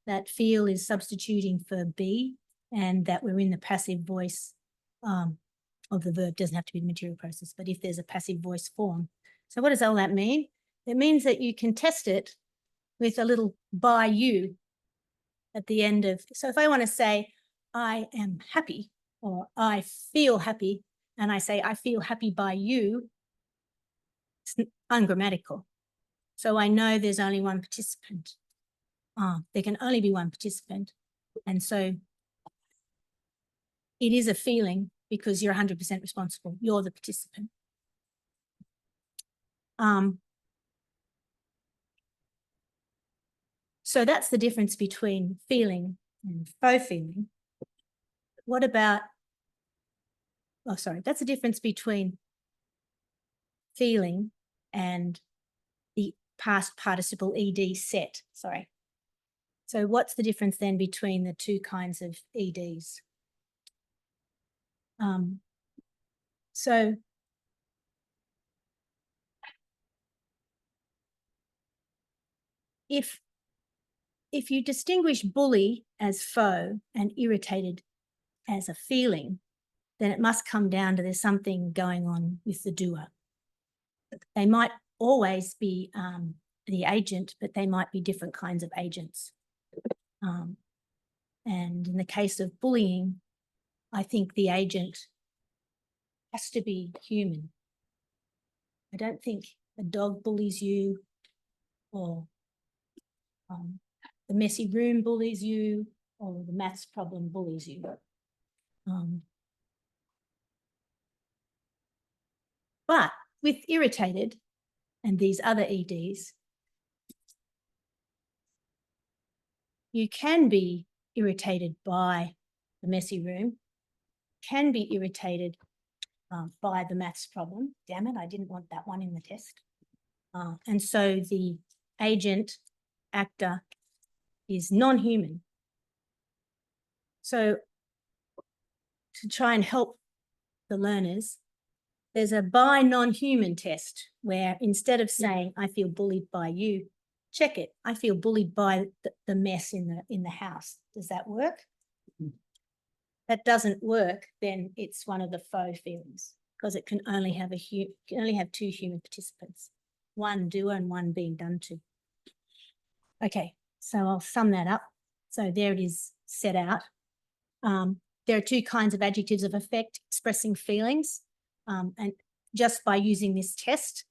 [SPEAKER 3] that feel is substituting for be, and that we're in the passive voice of the verb. Doesn't have to be the material process, but if there's a passive voice form. So what does all that mean? It means that you can test it with a little by you at the end of, so if I want to say, I am happy, or I feel happy, and I say, I feel happy by you, it's ungrammatical. So I know there's only one participant. There can only be one participant. And so it is a feeling because you're 100% responsible. You're the participant. So that's the difference between feeling and faux feeling. What about, oh, sorry, that's the difference between feeling and the past participle ed set, sorry. So what's the difference then between the two kinds of eds? So if you distinguish bully as faux and irritated as a feeling, then it must come down to there's something going on with the doer. They might always be the agent, but they might be different kinds of agents. And in the case of bullying, I think the agent has to be human. I don't think a dog bullies you, or the messy room bullies you, or the maths problem bullies you. But with irritated and these other EDs, you can be irritated by the messy room, can be irritated by the maths problem. Damn it, I didn't want that one in the test. And so the agent actor is non-human. So to try and help the learners, there's a by non-human test where instead of saying, I feel bullied by you, check it. I feel bullied by the mess in the house. Does that work? That doesn't work, then it's one of the faux feelings because it can only have two human participants, one doer and one being done to. Okay, so I'll sum that up. So there it is set out. There are two kinds of adjectives of affect expressing feelings. And just by using this test,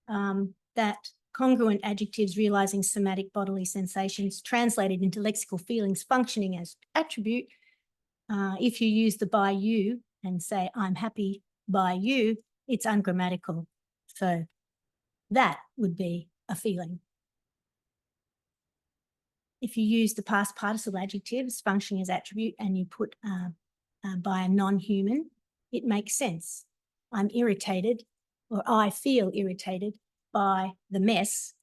[SPEAKER 3] that congruent adjectives realizing somatic bodily sensations translated into lexical feelings functioning as attribute. If you use the by you and say, I'm happy by you, it's ungrammatical. So that would be a feeling. If you use the past participle adjectives functioning as attribute and you put by a non-human, it makes sense. I'm irritated or I feel irritated by the mess.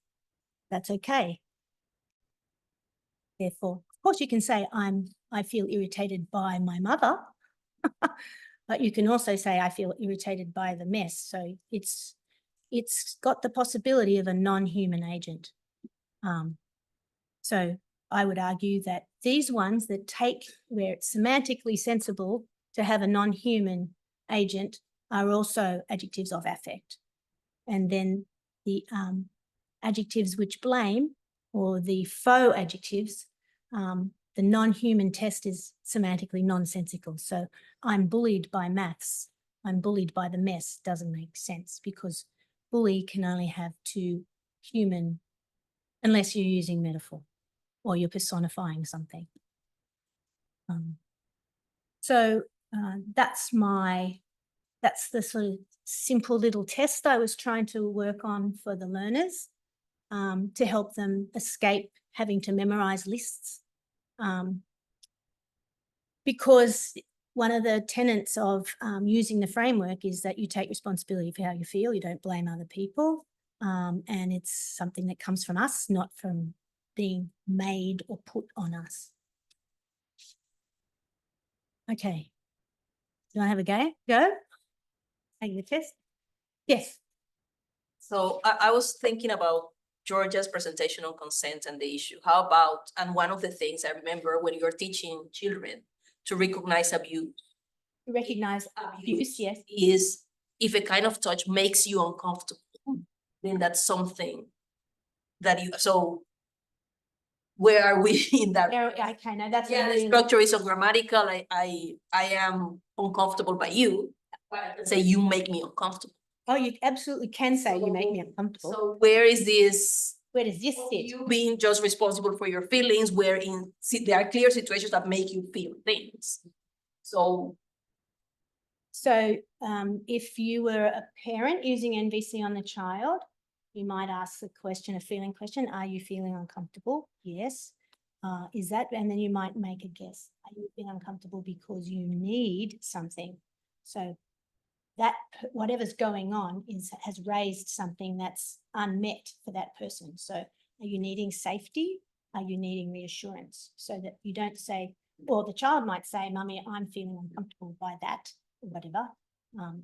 [SPEAKER 3] That's okay. Therefore, of course, you can say I feel irritated by my mother, but you can also say I feel irritated by the mess. So it's got the possibility of a non-human agent. So I would argue that these ones that take where it's semantically sensible to have a non-human agent are also adjectives of affect. And then the adjectives which blame or the faux adjectives, the non-human test is semantically nonsensical. So I'm bullied by maths. I'm bullied by the mess doesn't make sense because bully can only have two human, unless you're using metaphor or you're personifying something. That's the sort of simple little test I was trying to work on for the learners to help them escape having to memorize lists. Because one of the tenets of using the framework is that you take responsibility for how you feel, you don't blame other people, and it's something that comes from us, not from being made or put on us. Okay. Do I have a go? Take the test? Yes.
[SPEAKER 7] So I was thinking about Georgia's presentation on consent and the issue. How about, and one of the things I remember when you're teaching children to recognize abuse.
[SPEAKER 3] Recognize abuse, yes.
[SPEAKER 7] Is if a kind of touch makes you uncomfortable, then that's something that you, so where are we in that?
[SPEAKER 3] Okay, no, that's
[SPEAKER 7] Yeah,
[SPEAKER 3] really...
[SPEAKER 7] the structure is so grammatical. I am uncomfortable by you. Say you make me uncomfortable.
[SPEAKER 3] Oh, you absolutely can say you make me uncomfortable.
[SPEAKER 7] So where is this?
[SPEAKER 3] Where does this sit?
[SPEAKER 7] You being just responsible for your feelings, wherein there are clear situations that make you feel things. So
[SPEAKER 3] if you were a parent using NVC on the child, you might ask the question, a feeling question, are you feeling uncomfortable? Yes. Is that, and then you might make a guess. Are you feeling uncomfortable because you need something? So that whatever's going on has raised something that's unmet for that person. So are you needing safety? Are you needing reassurance? So that you don't say, or the child might say, Mummy, I'm feeling uncomfortable by that or whatever.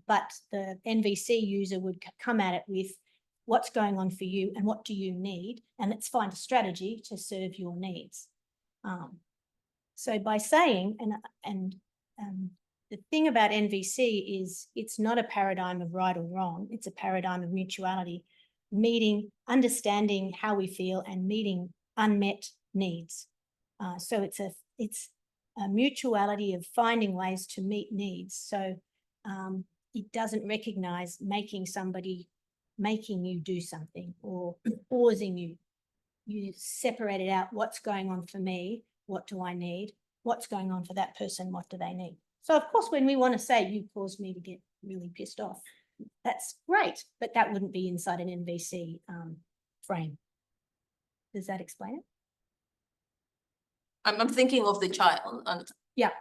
[SPEAKER 3] But the NVC user would come at it with what's going on for you and what do you need? And let's find a strategy to serve your needs. So by saying, the thing about NVC is it's not a paradigm of right or wrong. It's a paradigm of mutuality, understanding how we feel and meeting unmet needs. So it's a mutuality of finding ways to meet needs. So it doesn't recognize making you do something or forcing you. You separate it out. What's going on for me? What do I need? What's going on for that person? What do they need? So of course, when we want to say you caused me to get really pissed off, that's great, but that wouldn't be inside an NVC frame. Does that explain it?
[SPEAKER 7] I'm thinking of the child, and
[SPEAKER 3] yeah,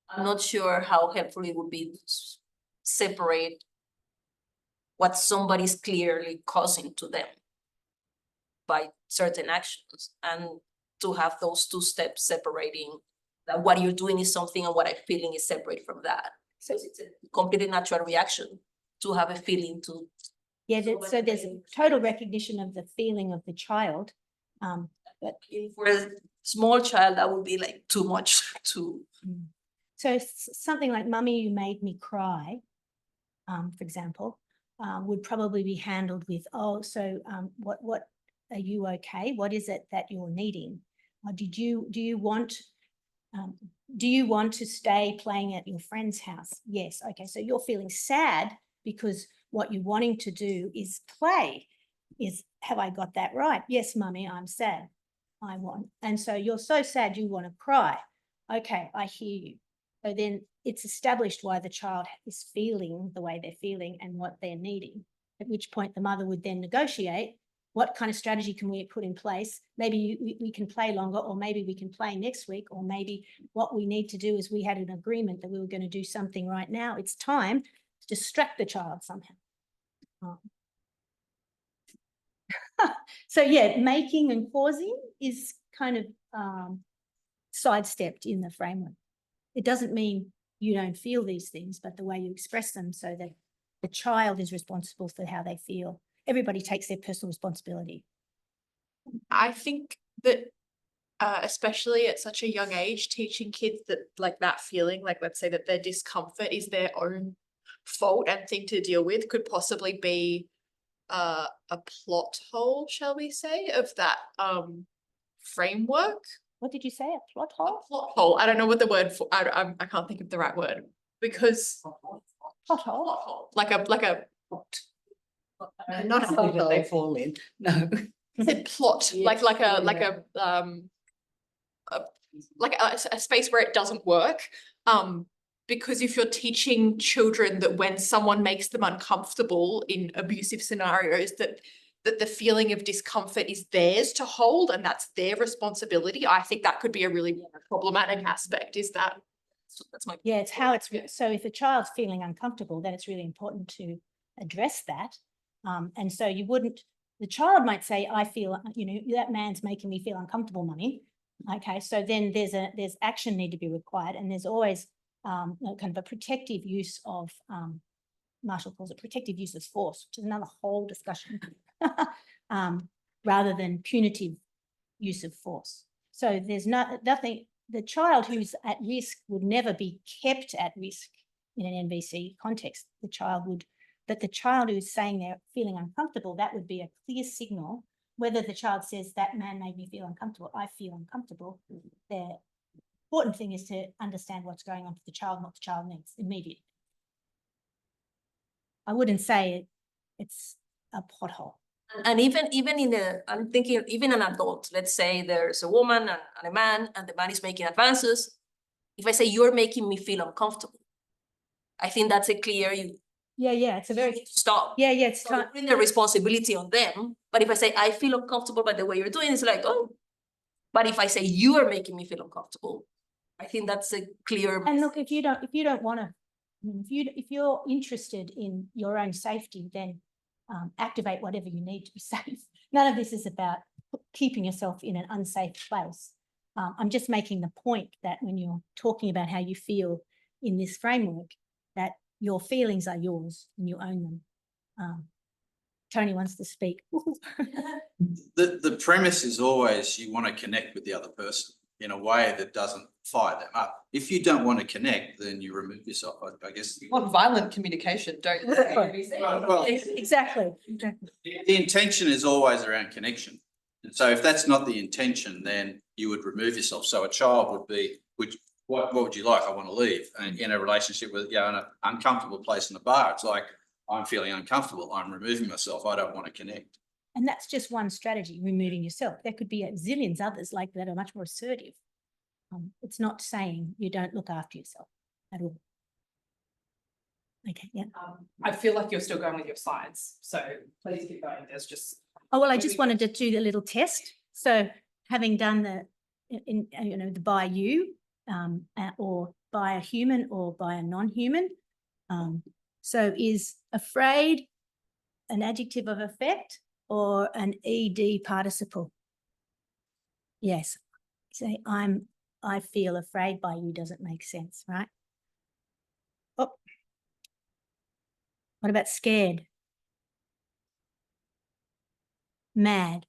[SPEAKER 7] I'm not sure how helpful it would be to separate what somebody's clearly causing to them by certain actions, and to have those two steps separating that what you're doing is something and what I'm feeling is separate from that. So it's a completely natural reaction to have a feeling to.
[SPEAKER 3] Yeah, so there's a total recognition of the feeling of the child. But
[SPEAKER 7] For a small child, that would be like too much to.
[SPEAKER 3] so something like "Mummy, you made me cry," for example, would probably be handled with, "Oh, so what are you okay? What is it that you're needing? Or do you want to stay playing at your friend's house? Yes, okay. So you're feeling sad because what you're wanting to do is play. Have I got that right? Yes, Mummy, I'm sad. And so you're so sad you want to cry. Okay, I hear you." So then it's established why the child is feeling the way they're feeling and what they're needing, at which point the mother would then negotiate what kind of strategy can we put in place. Maybe we can play longer, or maybe we can play next week, or maybe what we need to do is we had an agreement that we were going to do something right now. It's time to distract the child somehow. So yeah, making and causing is kind of sidestepped in the framework. It doesn't mean you don't feel these things, but the way you express them so that the child is responsible for how they feel. Everybody takes their personal responsibility.
[SPEAKER 5] I think that especially at such a young age, teaching kids that like that feeling, like let's say that their discomfort is their own fault and thing to deal with, could possibly be a plot hole, shall we say, of that framework.
[SPEAKER 3] What did you say? A plot
[SPEAKER 5] A
[SPEAKER 3] hole?
[SPEAKER 5] plot hole. I don't know what the word for. I can't think of the right word, because
[SPEAKER 3] Plot hole.
[SPEAKER 5] like a
[SPEAKER 8] Not a hole that they fall in, no.
[SPEAKER 5] said plot, like a space where it doesn't work. Because if you're teaching children that when someone makes them uncomfortable in abusive scenarios, that the feeling of discomfort is theirs to hold and that's their responsibility, I think that could be a really problematic aspect. Is that? That's my.
[SPEAKER 3] Yeah, it's how it's, so if a child's feeling uncomfortable, then it's really important to address that. And so you wouldn't, the child might say, I feel, that man's making me feel uncomfortable, Mummy. Okay, so then there's action need to be required, and there's always kind of a protective use of, Marshall calls it protective use of force, which is another whole discussion, rather than punitive use of force. So there's nothing, the child who's at risk would never be kept at risk in an NVC context. But the child who's saying they're feeling uncomfortable, that would be a clear signal. Whether the child says that man made me feel uncomfortable, I feel uncomfortable, the important thing is to understand what's going on for the child, what the child needs immediately. I wouldn't say it's a pothole.
[SPEAKER 7] And even I'm thinking even an adult, let's say there's a woman and a man, and the man is making advances. If I say you're making me feel uncomfortable, I think that's a clear
[SPEAKER 3] Yeah, it's a very,
[SPEAKER 7] stop.
[SPEAKER 3] yeah, it's
[SPEAKER 7] So putting the responsibility on them. But if I say I feel uncomfortable by the way you're doing, it's like, oh. But if I say you are making me feel uncomfortable, I think that's a clear.
[SPEAKER 3] and look, if you don't want to, if you're interested in your own safety, then activate whatever you need to be safe. None of this is about keeping yourself in an unsafe place. I'm just making the point that when you're talking about how you feel in this framework, that your feelings are yours and you own them. Tony wants to speak.
[SPEAKER 9] The premise is always you want to connect with the other person in a way that doesn't fire them up. If you don't want to connect, then you remove yourself, I guess.
[SPEAKER 10] Nonviolent communication, don't you?
[SPEAKER 9] Well,
[SPEAKER 3] Exactly.
[SPEAKER 9] the intention is always around connection. And so if that's not the intention, then you would remove yourself. So a child would be, what would you like? I want to leave. And in a relationship with, in an uncomfortable place in the bar, it's like, I'm feeling uncomfortable. I'm removing myself. I don't want to connect.
[SPEAKER 3] And that's just one strategy, removing yourself. There could be zillions others like that are much more assertive. It's not saying you don't look after yourself at all. Okay, yeah.
[SPEAKER 10] I feel like you're still going with your slides, so please keep going. There's just.
[SPEAKER 3] Oh, well, I just wanted to do the little test. So having done the by you, or by a human or by a non-human. So is afraid an adjective of effect or an ED participle? Yes. Say I feel afraid by you doesn't make sense, right? Oh. What about scared? Mad?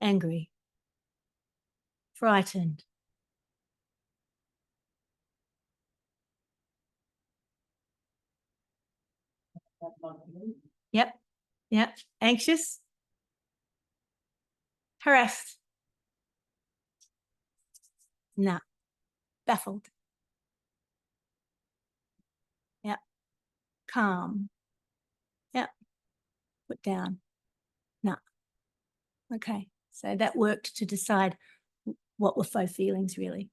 [SPEAKER 3] Angry? Frightened? Yep. Yep. Anxious? Harassed? No. Baffled? Yep. Calm? Yep. Put down? No. Okay. So that worked to decide what were faux feelings really.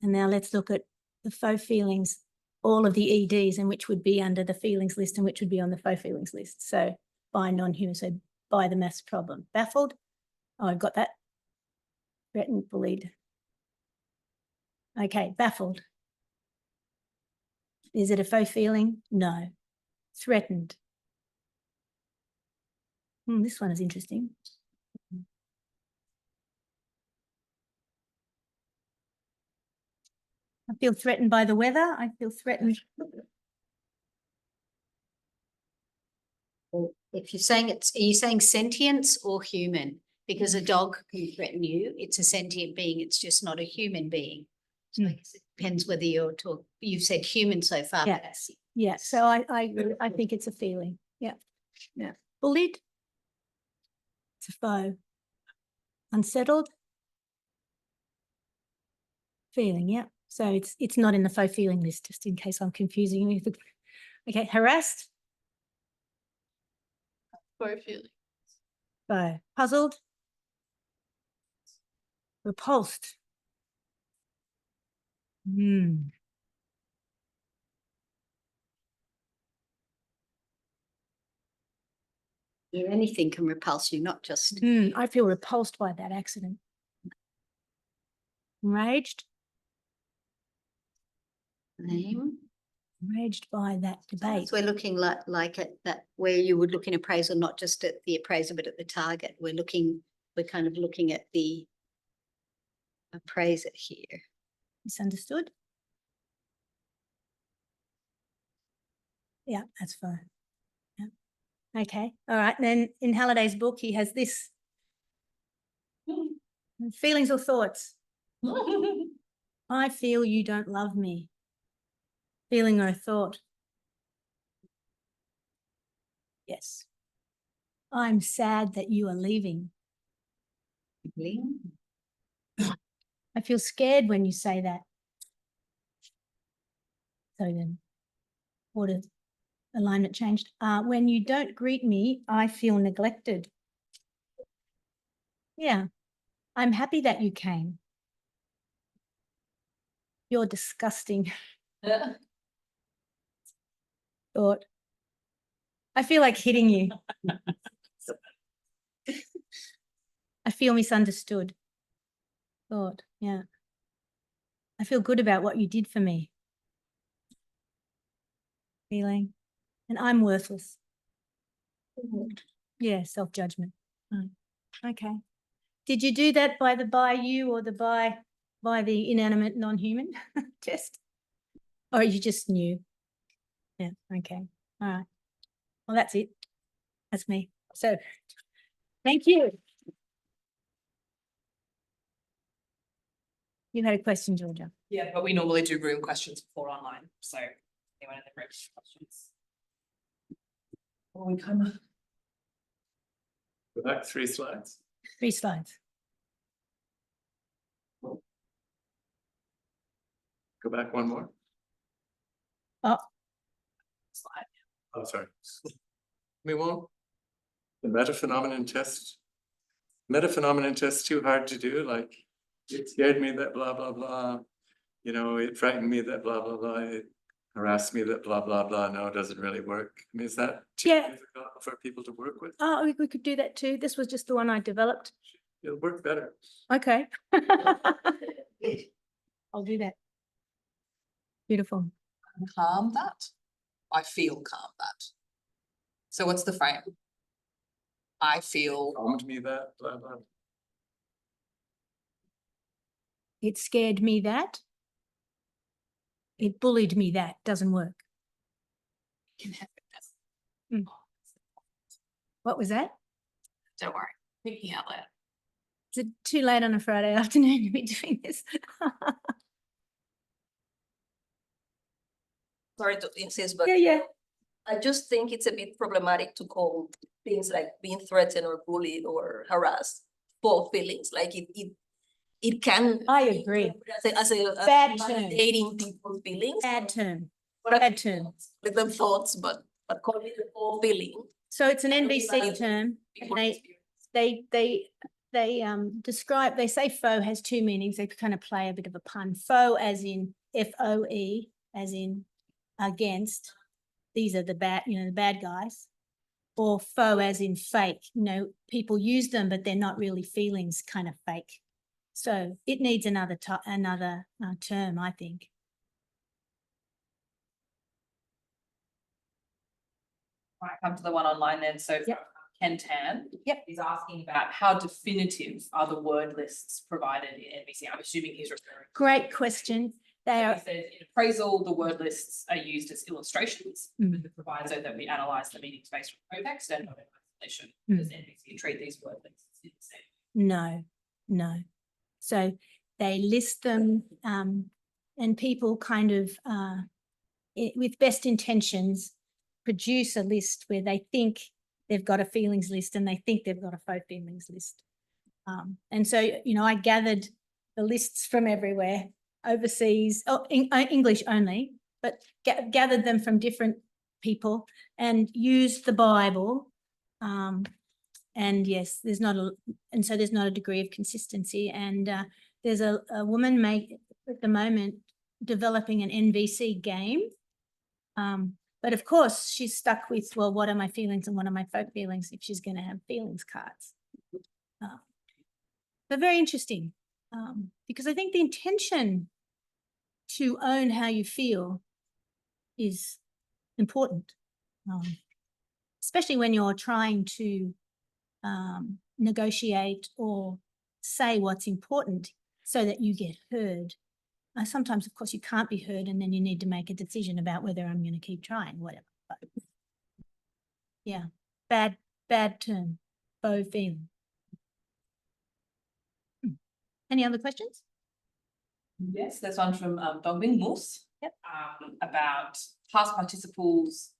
[SPEAKER 3] And now let's look at the faux feelings, all of the EDs, and which would be under the feelings list and which would be on the faux feelings list. So by non-human, so by the maths problem. Baffled? Oh, I've got that. Threatened, bullied. Okay, baffled. Is it a faux feeling? No. Threatened. This one is interesting. I feel threatened by the weather. I feel threatened.
[SPEAKER 4] Or if you're saying are you saying sentience or human? Because a dog can threaten you. It's a sentient being. It's just not a human being. So I guess it depends whether you've said human so far.
[SPEAKER 3] Yeah. Yeah. So I think it's a feeling. Yeah. Yeah. Bullied. It's a foe. Unsettled. Feeling. Yeah. So it's not in the faux feeling list, just in case I'm confusing you. Okay. Harassed.
[SPEAKER 5] Faux feeling.
[SPEAKER 3] Foe. Puzzled. Repulsed.
[SPEAKER 4] Yeah, anything can repulse you, not just
[SPEAKER 3] I feel repulsed by that accident. Enraged.
[SPEAKER 4] name.
[SPEAKER 3] Enraged by that debate.
[SPEAKER 4] So we're looking like at that where you would look in appraisal, not just at the appraiser, but at the target. We're kind of looking at the appraiser here.
[SPEAKER 3] Misunderstood. Yeah, that's fine. Yeah. Okay. All right. Then in Halliday's book, he has this. Feelings or thoughts? I feel you don't love me. Feeling or thought? Yes. I'm sad that you are leaving. I feel scared when you say that. So then, what is alignment changed? When you don't greet me, I feel neglected. Yeah. I'm happy that you came. You're disgusting. Thought. I feel like hitting you. I feel misunderstood. Thought, yeah. I feel good about what you did for me. Feeling. And I'm worthless. Yeah, self-judgment. Okay. Did you do that by the by you or the by the inanimate non-human test? Or you just knew? Yeah, okay. All right. Well, that's it. That's me. So thank you. You had a question, Georgia.
[SPEAKER 10] Yeah, but we normally do room questions before online. So anyone in the room has questions? Or we come up.
[SPEAKER 2] Go back 3 slides.
[SPEAKER 3] 3 slides.
[SPEAKER 2] Go back 1 more.
[SPEAKER 3] Oh,
[SPEAKER 10] Slide.
[SPEAKER 2] Oh, sorry. We won't. The metaphenomenon test. Metaphenomenon test too hard to do. Like it scared me that blah blah blah. You know, it frightened me that blah blah blah. It harassed me that blah blah blah. No, it doesn't really work. I mean, is that too difficult for people to work with?
[SPEAKER 3] oh, we could do that too. This was just the one I developed.
[SPEAKER 2] It'll work better.
[SPEAKER 3] Okay. I'll do that. Beautiful.
[SPEAKER 10] Calm that. I feel calm that. So what's the frame? I feel.
[SPEAKER 2] Calmed me that blah blah.
[SPEAKER 3] It scared me that. It bullied me that. Doesn't work. What was that?
[SPEAKER 5] Don't worry, thinking out loud.
[SPEAKER 3] Is it too late on a Friday afternoon to be doing this?
[SPEAKER 7] Sorry to insist, but
[SPEAKER 3] Yeah.
[SPEAKER 7] I just think it's a bit problematic to call things like being threatened or bullied or harassed false feelings. Like it can.
[SPEAKER 3] I agree.
[SPEAKER 7] As a
[SPEAKER 3] Bad term.
[SPEAKER 7] validating people's feelings.
[SPEAKER 3] Bad term.
[SPEAKER 7] But
[SPEAKER 3] Bad term.
[SPEAKER 7] with them thoughts, but calling it a false feeling.
[SPEAKER 3] So it's an NVC
[SPEAKER 7] Everybody-
[SPEAKER 3] term. They say faux has two meanings. They kind of play a bit of a pun. Faux as in FOE, as in against. These are the bad guys. Or faux as in fake. People use them, but they're not really feelings, kind of fake. So it needs another term, I think.
[SPEAKER 10] Might come to the one online then. So
[SPEAKER 3] Yep.
[SPEAKER 10] Ken Tan.
[SPEAKER 3] Yep.
[SPEAKER 10] He's asking about how definitive are the word lists provided in NVC? I'm assuming he's referring.
[SPEAKER 3] Great question. They
[SPEAKER 10] He
[SPEAKER 3] are
[SPEAKER 10] says in appraisal, the word lists are used as illustrations,
[SPEAKER 3] Mm.
[SPEAKER 10] with the proviso that we analyse the meanings based on context and not in isolation.
[SPEAKER 3] Mm.
[SPEAKER 10] Does NVC treat these word lists in the same?
[SPEAKER 3] No. So they list them and people kind of, with best intentions, produce a list where they think they've got a feelings list and they think they've got a faux feelings list. And so, I gathered the lists from everywhere, overseas, English only, but gathered them from different people and used the Bible. And yes, there's not a degree of consistency. And there's a woman at the moment developing an NVC game. But of course, she's stuck with, well, what are my feelings and what are my folk feelings if she's going to have feelings cards? But very interesting, because I think the intention to own how you feel is important, especially when you're trying to negotiate or say what's important so that you get heard. Sometimes, of course, you can't be heard and then you need to make a decision about whether I'm going to keep trying, whatever. But yeah, bad term, faux feeling. Any other questions?
[SPEAKER 10] Yes, there's one from Dongbin Moose.
[SPEAKER 3] Yep.
[SPEAKER 10] About past participles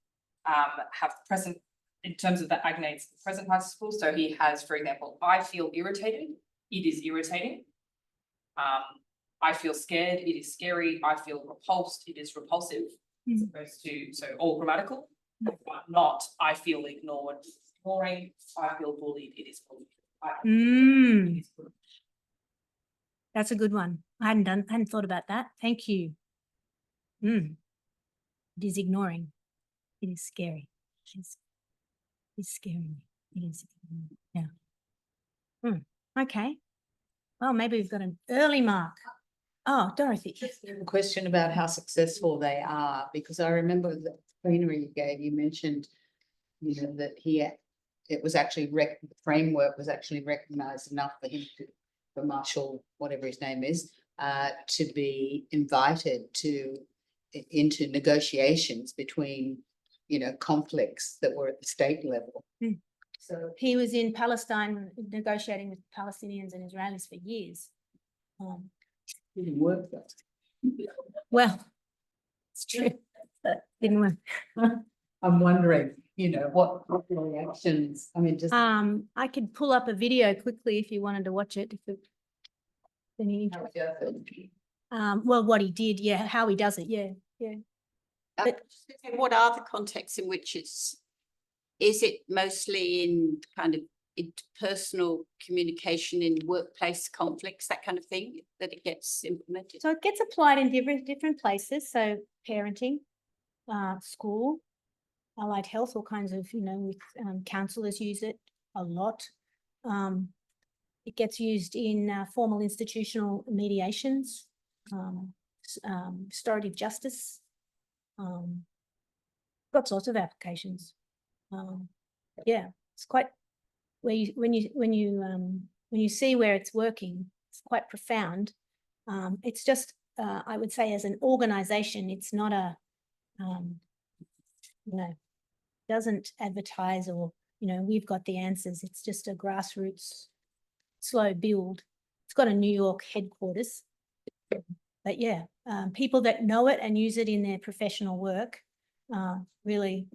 [SPEAKER 10] have present, in terms of that agnates present participles. So he has, for example, I feel irritated, it is irritating. I feel scared, it is scary. I feel repulsed, it is repulsive. As opposed to, so all grammatical, but not I feel ignored, ignoring. I feel bullied, it is bullied. It is bullied.
[SPEAKER 3] That's a good one. I hadn't thought about that. Thank you. It is ignoring. It is scary. It's scaring me. It is, yeah. Okay. Well, maybe we've got an early mark. Oh, Dorothy.
[SPEAKER 8] Just a question about how successful they are, because I remember the plenary you gave, you mentioned, that it was actually the framework was actually recognised enough for him for Marshall, whatever his name is, to be invited into negotiations between, conflicts that were at the state level.
[SPEAKER 3] So he was in Palestine negotiating with Palestinians and Israelis for years.
[SPEAKER 8] Didn't work though.
[SPEAKER 3] Well, it's true, but didn't work.
[SPEAKER 8] I'm wondering, what reactions, I mean, just.
[SPEAKER 3] I could pull up a video quickly if you wanted to watch it. Well, what he did, yeah, how he does it, yeah. But
[SPEAKER 11] what are the contexts in which is it mostly in kind of interpersonal communication, in workplace conflicts, that kind of thing, that it gets implemented?
[SPEAKER 3] so it gets applied in different places. So parenting, school, allied health, all kinds of, with counsellors use it a lot. It gets used in formal institutional mediations, restorative justice, got lots of applications. Yeah, it's quite when you see where it's working, it's quite profound. It's just I would say as an organisation, it's not doesn't advertise or, we've got the answers. It's just a grassroots, slow build. It's got a New York headquarters. But yeah, people that know it and use it in their professional work really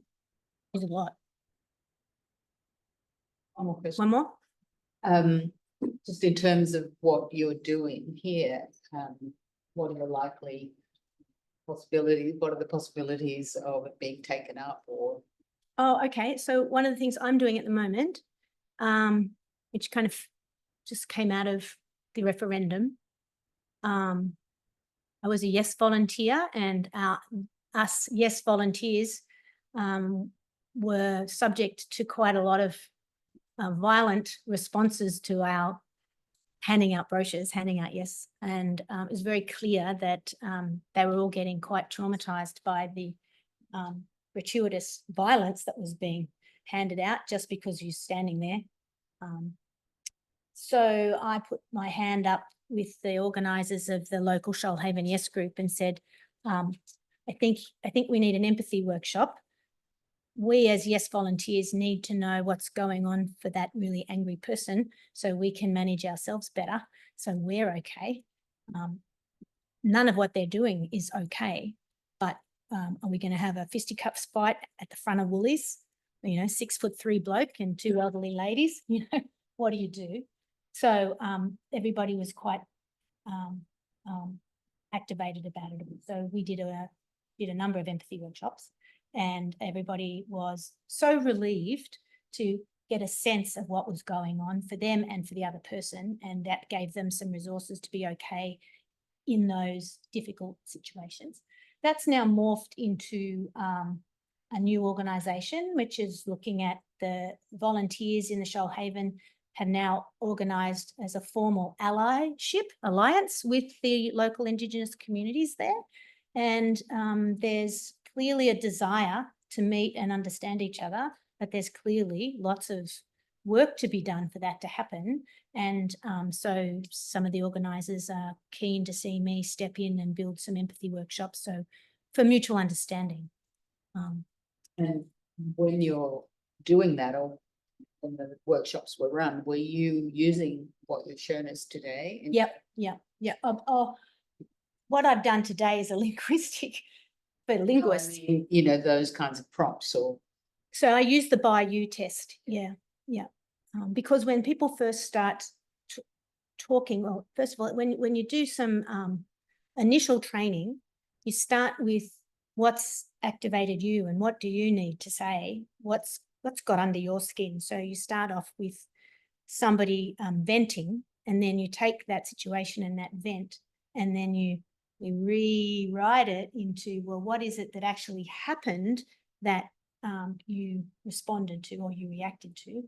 [SPEAKER 3] is a lot.
[SPEAKER 8] One more question.
[SPEAKER 3] One more?
[SPEAKER 8] Just in terms of what you're doing here, what are the likely possibilities? What are the possibilities of it being taken up or?
[SPEAKER 3] Oh, okay. So one of the things I'm doing at the moment, which kind of just came out of the referendum, I was a Yes volunteer, and us Yes volunteers were subject to quite a lot of violent responses to our handing out brochures, handing out Yes. And it was very clear that they were all getting quite traumatized by the gratuitous violence that was being handed out just because you're standing there. So I put my hand up with the organisers of the local Shoalhaven Yes group and said, I think we need an empathy workshop. We as Yes volunteers need to know what's going on for that really angry person so we can manage ourselves better, so we're okay. None of what they're doing is okay, but are we going to have a fisticuffs fight at the front of Woolies? 6'3" bloke and two elderly ladies, what do you do? So everybody was quite activated about it. So we did a number of empathy workshops, and everybody was so relieved to get a sense of what was going on for them and for the other person, and that gave them some resources to be okay in those difficult situations. That's now morphed into a new organisation, which is looking at the volunteers in the Shoalhaven have now organised as a formal alliance with the local Indigenous communities there. And there's clearly a desire to meet and understand each other, but there's clearly lots of work to be done for that to happen. And so some of the organisers are keen to see me step in and build some empathy workshops, so for mutual understanding.
[SPEAKER 8] And when you're doing that, or when the workshops were run, were you using what you've shown us today?
[SPEAKER 3] Yep. What I've done today is a linguistic for linguists.
[SPEAKER 8] I mean, those kinds of prompts or.
[SPEAKER 3] So I use the by you test. Yeah. Because when people first start talking, well, first of all, when you do some initial training, you start with what's activated you and what do you need to say, what's got under your skin. So you start off with somebody venting, and then you take that situation and that vent, and then you rewrite it into, well, what is it that actually happened that you responded to or you reacted to?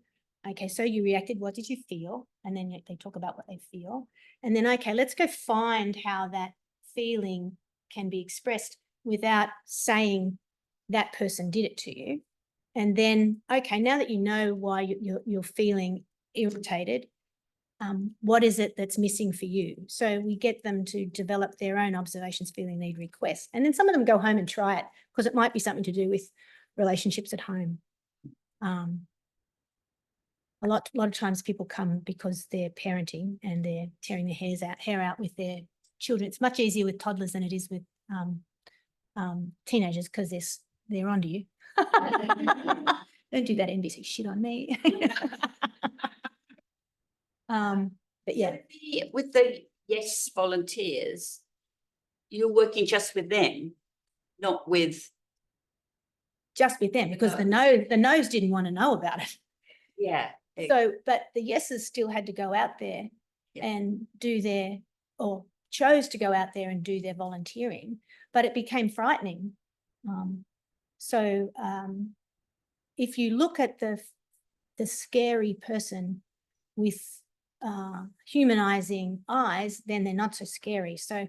[SPEAKER 3] Okay, so you reacted, what did you feel? And then they talk about what they feel. And then, okay, let's go find how that feeling can be expressed without saying that person did it to you. And then, okay, now that you know why you're feeling irritated, what is it that's missing for you? So we get them to develop their own observations, feeling, need, requests. And then some of them go home and try it because it might be something to do with relationships at home. A lot of times people come because they're parenting and they're tearing their hair out with their children. It's much easier with toddlers than it is with teenagers because they're onto you. Don't do that NBC shit on me. But yeah.
[SPEAKER 11] So with the Yes volunteers, you're working just with them, not with.
[SPEAKER 3] Just with them, because the no's didn't want to know about it.
[SPEAKER 11] Yeah.
[SPEAKER 3] So, but the yeses still had to go out there and do or chose to go out there and do their volunteering, but it became frightening. If you look at the scary person with humanizing eyes, then they're not so scary. So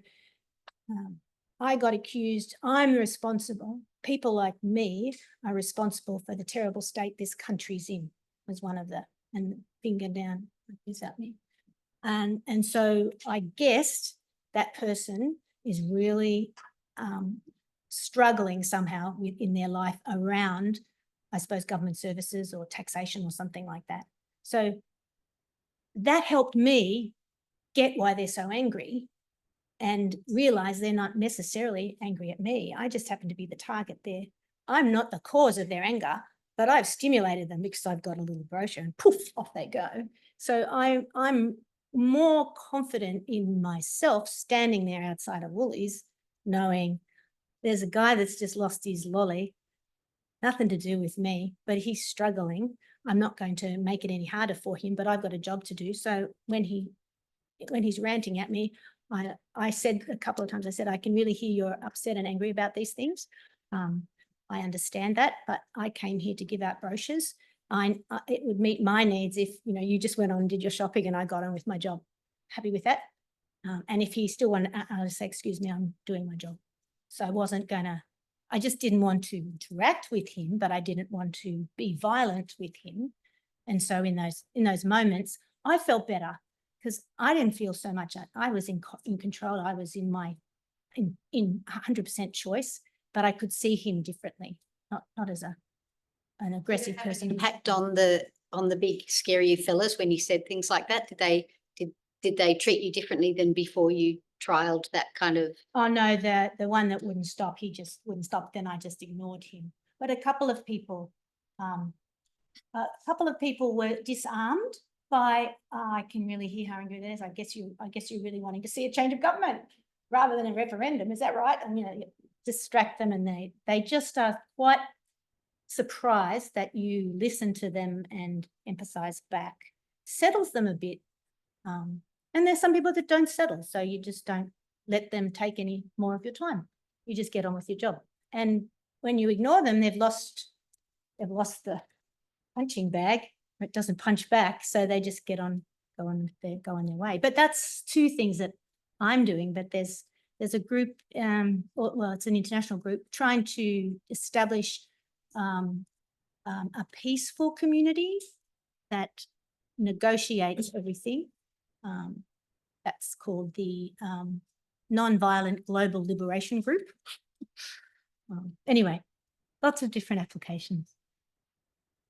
[SPEAKER 3] I got accused, I'm responsible. People like me are responsible for the terrible state this country's in, was one of the, and finger down, is that me? And so I guessed that person is really struggling somehow in their life around, I suppose, government services or taxation or something like that. So that helped me get why they're so angry and realize they're not necessarily angry at me. I just happen to be the target there. I'm not the cause of their anger, but I've stimulated them because I've got a little brochure and poof, off they go. So I'm more confident in myself standing there outside of Woolies, knowing there's a guy that's just lost his lolly, nothing to do with me, but he's struggling. I'm not going to make it any harder for him, but I've got a job to do. So when he's ranting at me, I said a couple of times, I said, I can really hear you're upset and angry about these things. I understand that, but I came here to give out brochures. It would meet my needs if, you know, you just went on and did your shopping and I got on with my job. Happy with that. And if he still wanted, I'll say, excuse me, I'm doing my job. So I just didn't want to interact with him, but I didn't want to be violent with him. And so in those moments, I felt better because I didn't feel so much. I was in control. I was in 100% choice, but I could see him differently, not as an aggressive person.
[SPEAKER 4] Impact on the big scary fellas when you said things like that? Did they treat you differently than before you trialed that kind of?
[SPEAKER 3] Oh no, the one that wouldn't stop, he just wouldn't stop. Then I just ignored him. But a couple of people were disarmed by, I can really hear how angry it is. I guess you're really wanting to see a change of government rather than a referendum. Is that right? I mean, distract them, and they just are quite surprised that you listen to them and emphasize back. Settles them a bit. And there's some people that don't settle, so you just don't let them take any more of your time. You just get on with your job. And when you ignore them, they've lost the punching bag. It doesn't punch back, so they just go on their way. But that's two things that I'm doing. But there's a group, well, it's an international group trying to establish a peaceful community that negotiates everything. That's called the Nonviolent Global Liberation Group. Anyway, lots of different applications.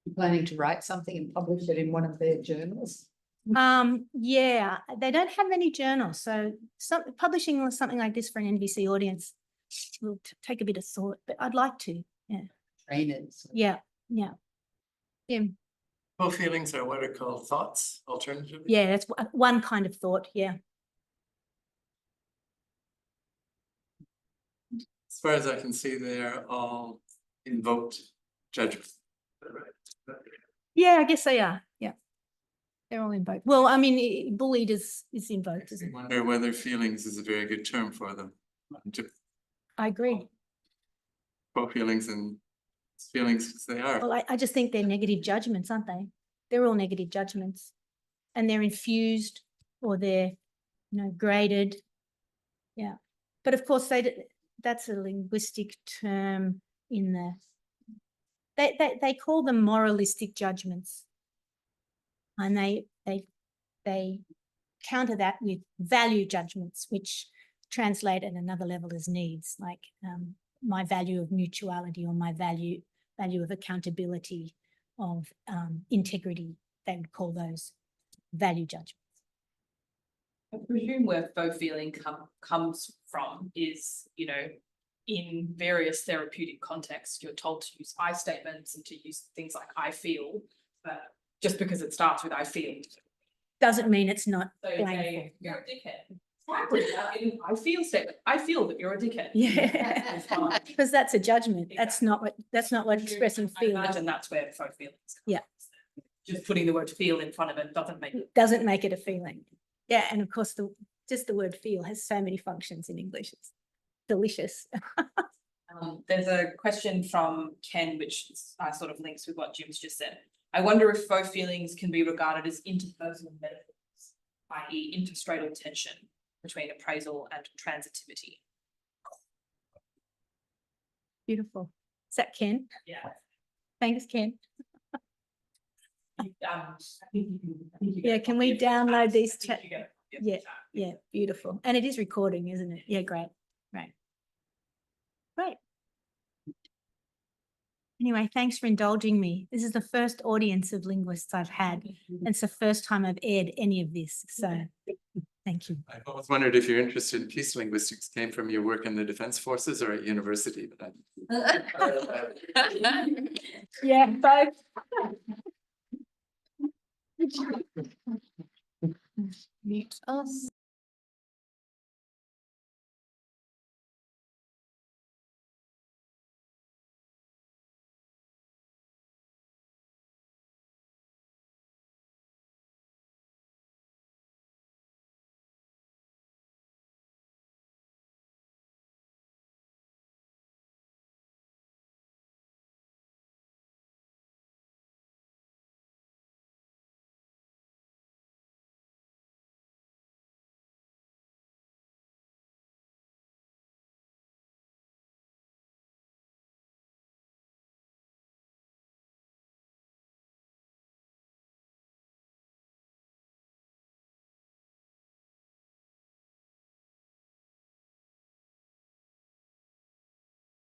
[SPEAKER 8] You're planning to write something and publish it in one of their journals?
[SPEAKER 3] Yeah, they don't have any journals, so publishing something like this for an NVC audience will take a bit of thought, but I'd like to. Yeah.
[SPEAKER 8] Trainers.
[SPEAKER 3] Yeah.
[SPEAKER 2] Well, feelings are what are called thoughts, alternatively.
[SPEAKER 3] Yeah, that's one kind of thought. Yeah.
[SPEAKER 2] As far as I can see, they're all invoked judgment. Right.
[SPEAKER 3] Yeah, I guess they are. Yeah. They're all invoked. Well, I mean, bullied is invoked, isn't it?
[SPEAKER 2] I wonder whether feelings is a very good term for them.
[SPEAKER 3] I agree.
[SPEAKER 2] For feelings and feelings as they are.
[SPEAKER 3] Well, I just think they're negative judgments, aren't they? They're all negative judgments, and they're infused or they're, graded. Yeah. But of course, that's a linguistic term they call them moralistic judgments. And they counter that with value judgments, which translate at another level as needs, like my value of mutuality or my value of accountability, of integrity. They would call those value judgments.
[SPEAKER 10] I presume where faux feeling comes from is, in various therapeutic contexts, you're told to use I statements and to use things like I feel, but just because it starts with I feel
[SPEAKER 3] doesn't mean it's not
[SPEAKER 10] so
[SPEAKER 3] blameful.
[SPEAKER 10] you're a dickhead. I feel statement. I feel that you're a dickhead.
[SPEAKER 3] Yeah, because that's a judgment.
[SPEAKER 10] Exactly.
[SPEAKER 3] That's not what expressing
[SPEAKER 10] I
[SPEAKER 3] feeling.
[SPEAKER 10] imagine that's where faux feelings come
[SPEAKER 3] Yeah.
[SPEAKER 10] from. Just putting the word feel in front of it
[SPEAKER 3] doesn't make it a feeling. Yeah, and of course just the word feel has so many functions in English. It's delicious.
[SPEAKER 10] There's a question from Ken, which sort of links with what Jim's just said. I wonder if faux feelings can be regarded as interpersonal metaphors, i.e. interstratal tension between appraisal and transitivity.
[SPEAKER 3] Beautiful. Is that Ken?
[SPEAKER 10] Yeah.
[SPEAKER 3] Thanks, Ken.
[SPEAKER 10] Yeah,
[SPEAKER 3] can we download these chat?
[SPEAKER 10] Yeah.
[SPEAKER 3] Yeah, beautiful. And it is recording, isn't it? Yeah, great. Anyway, thanks for indulging me. This is the first audience of linguists I've had. And it's the first time I've aired any of this. So thank you.
[SPEAKER 2] I've always wondered if your interest in peace linguistics came from your work in the Defence Forces or at university, but
[SPEAKER 3] Yeah, both.
[SPEAKER 1] Mute us.